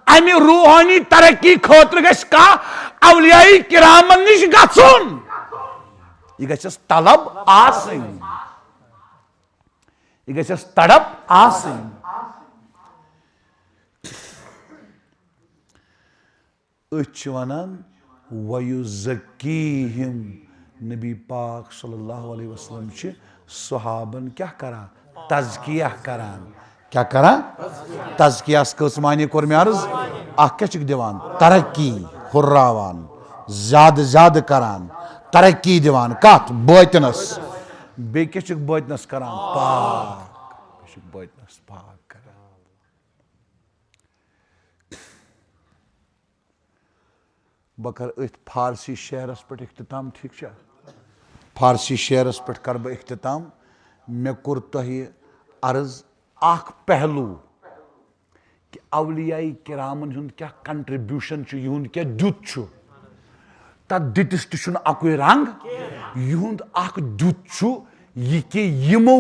अमि रूहानी तरक्की खतर गछ कह औलियाई किरामन निश गछुन यह गछस तलब आसन यह गछस तड़प आसन अछ वनान वयुज़क्कीहिम नबी पाक सल्लल्लाहु अलैहि वसल्लम छ सहाबन क्या करा तज़किया करान क्या करा तज़कियास कस मानी कोर मे अर्ज अख क्या दिवान तरक्की हुर्रावान ज्यादा करान तरक्की दिवान कत बातनस बे क्या बातनस करान पाक बातनस पाक करान बह कर अथ फारसी शेरस पे इख्तिताम ठीक छा फारसी शेरस पे कर बह इख्तिताम मे कोर तोह अर्ज अख पहलू कि औलियाई किरामन हुंद क्या कंट्रीब्यूशन युंद क्या दुत तथ दुतिस तुन अकुई रंग युंद अख दुत यह कि यमो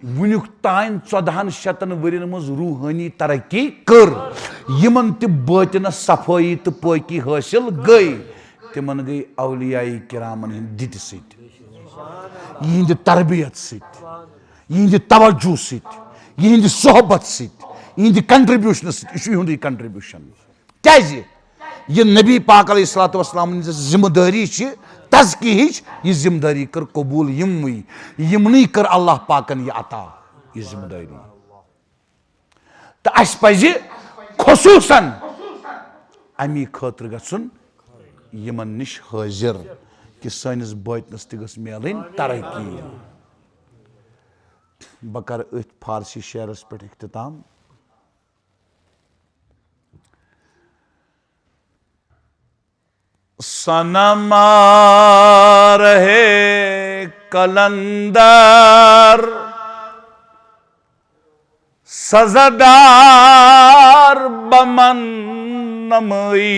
वुनुक तान 1400 वरियन मज रूहानी तरक्की कर यमन त बातनस सफाई तो पाकी हासिल गई तिमन गई औलियाई किरामन हिंद दुत सहिंद तरबियत सहिंद तवज्जो सहित यह सोहबत सहिंद कंट्रीब्यूशन सहिंद कंट्रीब्यूशन क्या यह नबी पाक अलैहिस्सलातु वस्सलाम जिम्मेदारी तज़की यह जिम्मेदारी कर कबूल यमनी कर अल्लाह पाकन यह अता यह जिम्मेदारी तो अस पज़ खुसूसन अमी खतर गछुन यमन निश हाजिर कि सानिस बातनस त गछ मिलन तरक्की बह कर अथ फारसी शेरस पे इख्तिताम सनमा रहे कलंदर सजदार बमन नमई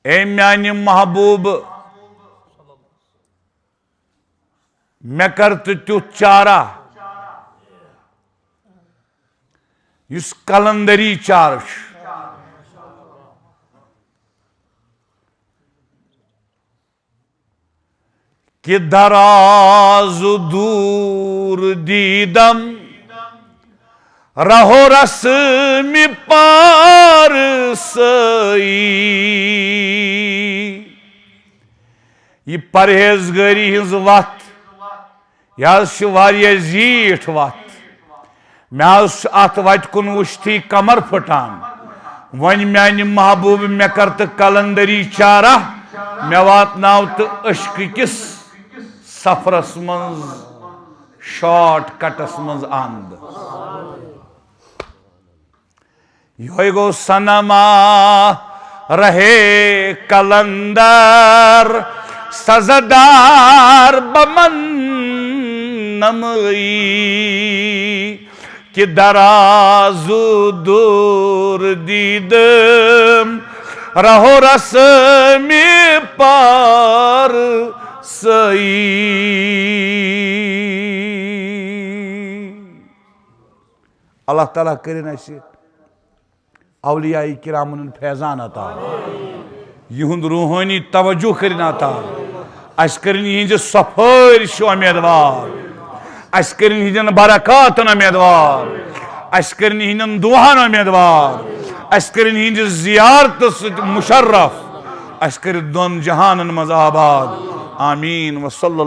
ए म्यान महबूब मे कर तुथ चारा युस कलंदरी चार कि दराज दूर दीदम रहो रस्म पार सई ये परहेजगारी हिज वत यह जीठ वत मे अत वत कुन वुश्ती कमर फुटान वन म्यान महबूब मे कर तो कलंदरी चारा मे वातनाव तो अश्क किस सफरस मज शॉर्ट कटस मज अंद यो गो सनमा रहे कलंदर सजदार बमन नमई कि दराजू दूर दीदम रहो रस्म पार सई अल्लाह ताला करें अस औलियाई किरामन फैजान अता युंद रूहानी तवज्जो करें अता अस करें यह सफर उम्मीदवार अस करें यहन बरकतन उम्मीदवार अस करें यहन दुआन उम्मीदवार अस करें यहद जियारत मुशर्रफ अस कर दोन जहानन मज आबाद आमीन वसल्लल्लाहु